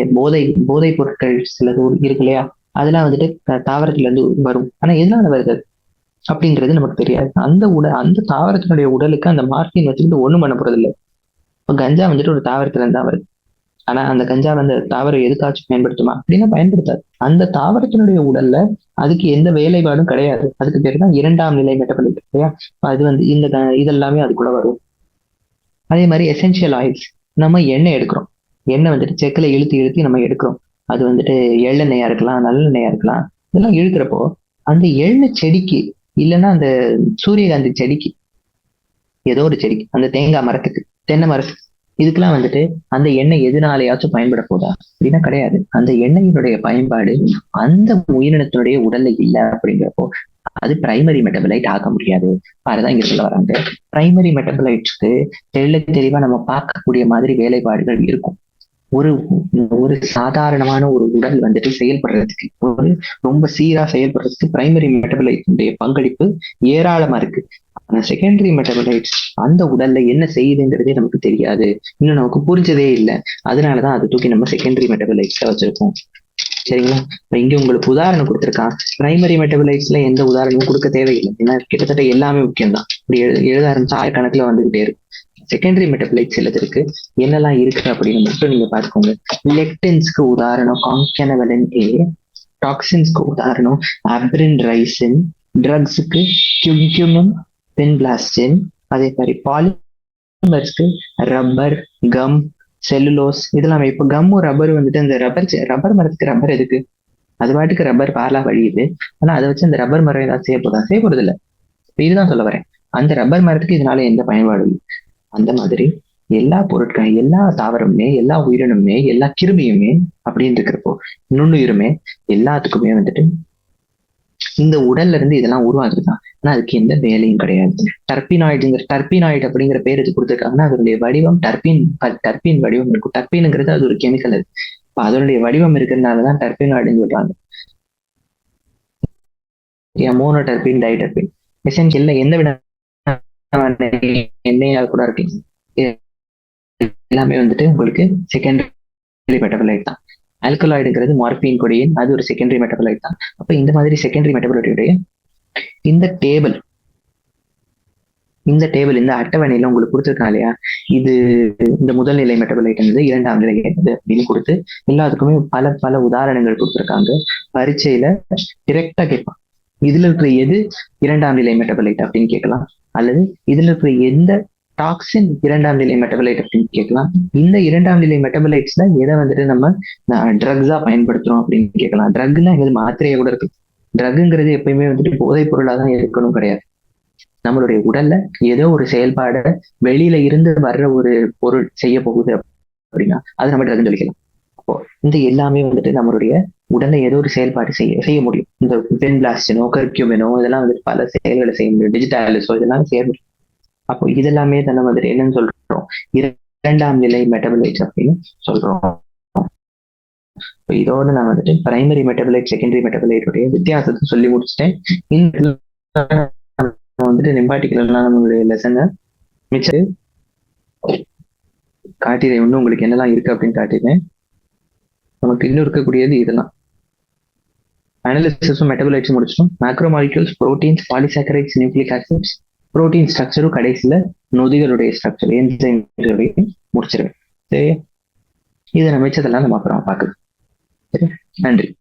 போதை பொருட்கள் சிலது இருக்கு இல்லையா, அதெல்லாம் வந்துட்டு தாவரத்துல இருந்து வரும். ஆனா எதனால வருது அப்படிங்கிறது நமக்கு தெரியாது. அந்த தாவரத்தினுடைய உடலுக்கு அந்த மார்பின் வச்சுக்கிட்டு ஒண்ணும் பண்ண போறது இல்லை. இப்போ கஞ்சா வந்துட்டு ஒரு தாவரத்துல இருந்தா வருது. ஆனா அந்த கஞ்சா வந்து தாவரம் எதுக்காச்சும் பயன்படுத்துமா அப்படின்னா பயன்படுத்தாது. அந்த தாவரத்தினுடைய உடல்ல அதுக்கு எந்த வேலைப்பாடும் கிடையாது. அதுக்கு பேர் தான் இரண்டாம் நிலை மெட்டபாலைட், இல்லையா? அது வந்து இதெல்லாமே அதுக்குள்ள வரும். அதே மாதிரி எசென்சியல் ஆயில்ஸ், நம்ம எண்ணெய் எடுக்கிறோம். எண்ணெய் வந்துட்டு செக்கில் இழுத்தி நம்ம எடுக்கிறோம். அது வந்துட்டு எள்ளெண்ணெயா இருக்கலாம், நல்லெண்ணெயா இருக்கலாம். இதெல்லாம் இழுக்கிறப்போ அந்த எண்ணெய் செடிக்கு, இல்லைன்னா அந்த சூரியகாந்தி செடிக்கு, ஏதோ ஒரு செடிக்கு, அந்த தேங்காய் மரத்துக்கு, தென்னை மரத்துக்கு, இதுக்கெல்லாம் வந்துட்டு அந்த எண்ணெய் எதுனாலையாச்சும் பயன்பட போதா அப்படின்னா கிடையாது. அந்த எண்ணெயினுடைய பயன்பாடு அந்த உயிரினத்தினுடைய உடல்ல இல்லை அப்படிங்கிறப்போ அது பிரைமரி மெட்டபலைட் ஆக முடியாது. அதுதான் இங்க சொல்ல வராங்க. பிரைமரி மெட்டபலைட்ஸ்க்கு தெளிவா நம்ம பார்க்கக்கூடிய மாதிரி வேலைப்பாடுகள் இருக்கும். ஒரு சாதாரணமான ஒரு உடல் வந்துட்டு செயல்படுறதுக்கு, ஒரு ரொம்ப சீரா செயல்படுறதுக்கு பிரைமரி மெட்டபலைட்ஸுடைய பங்களிப்பு ஏராளமா இருக்கு. ஆனா செகண்டரி மெட்டபலைட்ஸ் அந்த உடல்ல என்ன செய்யுதுங்கிறதே நமக்கு தெரியாது, இன்னும் நமக்கு புரிஞ்சதே இல்லை. அதனாலதான் அதை தூக்கி நம்ம செகண்டரி மெட்டபலைட்ஸ்ல வச்சிருக்கோம். சரிங்களா? இப்ப இங்க உங்களுக்கு உதாரணம் கொடுத்துருக்கான். பிரைமரி மெட்டபலைட்ஸ்ல எந்த உதாரணமும் கொடுக்க தேவையில்லை, ஏன்னா கிட்டத்தட்ட எல்லாமே முக்கியம்தான். இப்படி எழுத ஆரம்பிச்சா ஆயிரக்கணக்கில் வந்துகிட்டே இருக்கு. செகண்டரி மெட்டபலைட்ஸ் சிலது இருக்கு. என்னெல்லாம் இருக்கு அப்படின்னு மட்டும் நீங்க பாத்துக்கோங்க. லெக்டின்ஸ்க்கு உதாரணம் கான்கனவலின் ஏ, டாக்ஸின்ஸ்க்கு உதாரணம் அப்ரின் ரைசின், ட்ரக்ஸுக்கு கியூமின், பென்பிளாஸ்டின், அதே மாதிரி பாலிமர்ஸ்க்கு ரப்பர், கம், செல்லுலோஸ், இதெல்லாம். இப்போ கம்மும் ரப்பர் வந்துட்டு அந்த ரப்பர் மரத்துக்கு ரப்பர் எதுக்கு? அது பாட்டுக்கு ரப்பர் பாலா வழியுது. ஆனா அதை வச்சு அந்த ரப்பர் மரம் ஏதாவது செய்யப்படுறது இல்லை. இதுதான் சொல்ல வரேன். அந்த ரப்பர் மரத்துக்கு இதனால எந்த பயன்பாடும் இல்லை. அந்த மாதிரி எல்லா பொருட்களும், எல்லா தாவரமுமே, எல்லா உயிரினமுமே, எல்லா கிருமியுமே அப்படின்னு இருக்கிறப்போ, நுண்ணுயிருமே, எல்லாத்துக்குமே வந்துட்டு இந்த உடல்ல இருந்து இதெல்லாம் உருவாகுதுதான். ஆனா அதுக்கு எந்த வேலையும் கிடையாது. டர்பினாய்டு அப்படிங்கிற பேர் இது கொடுத்துருக்காங்கன்னா அதனுடைய வடிவம் டர்பின் வடிவம் இருக்கும். டர்பின்ங்கிறது அது ஒரு கெமிக்கல். அது அதனுடைய வடிவம் இருக்கிறதுனாலதான் டர்பினாய்டுன்னு சொல்றாங்க. மோனோ டர்பின், டைடர்பின், எசென்சியல்ல எந்த விட எண்ணெயாக கூட இருக்கு. எல்லாமே வந்துட்டு உங்களுக்கு செகண்டரி மெட்டபாலைட் தான். ஆல்கலாய்டுங்கிறது மார்பின், கொடியின், அது ஒரு செகண்டரி மெட்டபாலைட் தான். அப்ப இந்த மாதிரி செகண்டரி மெட்டபாலைட்டுடைய இந்த டேபிள் இந்த அட்டவணையில உங்களுக்கு கொடுத்துருக்காங்க இல்லையா, இது இந்த முதல் நிலை மெட்டபாலைட், இரண்டாம் நிலை அப்படின்னு கொடுத்து எல்லாத்துக்குமே பல பல உதாரணங்கள் கொடுத்துருக்காங்க. பரீட்சையில டிரெக்டா கேட்பான், இதுல இருக்கிற எது இரண்டாம் நிலை மெட்டபாலைட் அப்படின்னு கேட்கலாம், அல்லது இதுல இருக்கிற எந்த டாக்ஸின் இரண்டாம் நிலை மெட்டபாலைட் அப்படின்னு கேட்கலாம். இந்த இரண்டாம் நிலை மெட்டபாலைட்ஸ்ல எதை வந்துட்டு நம்ம ட்ரக்ஸா பயன்படுத்துறோம் அப்படின்னு கேட்கலாம். ட்ரக்னா எங்களுக்கு மாத்திரையா கூட இருக்கு. ட்ரக்குங்கிறது எப்பயுமே வந்துட்டு போதைப் பொருளா தான் இருக்கணும் கிடையாது. நம்மளுடைய உடல்ல ஏதோ ஒரு செயல்பாட வெளியில இருந்து வர்ற ஒரு பொருள் செய்ய போகுது அப்படின்னா அது நம்ம ட்ரக்னு சொல்லிக்கலாம். அப்போ இந்த எல்லாமே வந்துட்டு நம்மளுடைய உடல்ல ஏதோ ஒரு செயல்பாடு செய்ய முடியும். இந்த பென்பிளாஸ்டினோ, கர்க்யூமினோ, இதெல்லாம் வந்துட்டு பல செயல்களை செய்ய முடியும். டிஜிட்டாலிஸோ இதெல்லாம் செய்ய முடியும். அப்போ இதெல்லாமே தானே வந்துட்டு என்னன்னு சொல்றோம், இரண்டாம் நிலை மெட்டபாலைட்ஸ் அப்படின்னு சொல்றோம். இதோட நான் வந்துட்டு பிரைமரி மெட்டபாலைட், செகண்டரி மெட்டபாலைட்டுடைய வித்தியாசத்தை சொல்லி முடிச்சுட்டேன். வந்துட்டு நிம்பாட்டிக்கலாம் நம்மளுடைய லெசனை மிச்சம் காட்டிடுறேன். இன்னும் உங்களுக்கு என்னெல்லாம் இருக்கு அப்படின்னு காட்டிடுறேன். நமக்கு இன்னும் இருக்கக்கூடியது இதெல்லாம். அனாலிசிஸும் மெட்டபாலைட்ஸும் முடிச்சிட்டோம். Macro molecules, proteins, polysaccharides, nucleic acids, protein ஸ்ட்ரக்சரும் கடைசியில நொதிகளுடைய ஸ்ட்ரக்சர் என்சைம்களுடைய முடிச்சிருவேன். சரி, இதை மிச்சதெல்லாம் நம்ம அப்புறம் பார்க்கலாம். சரி, நன்றி.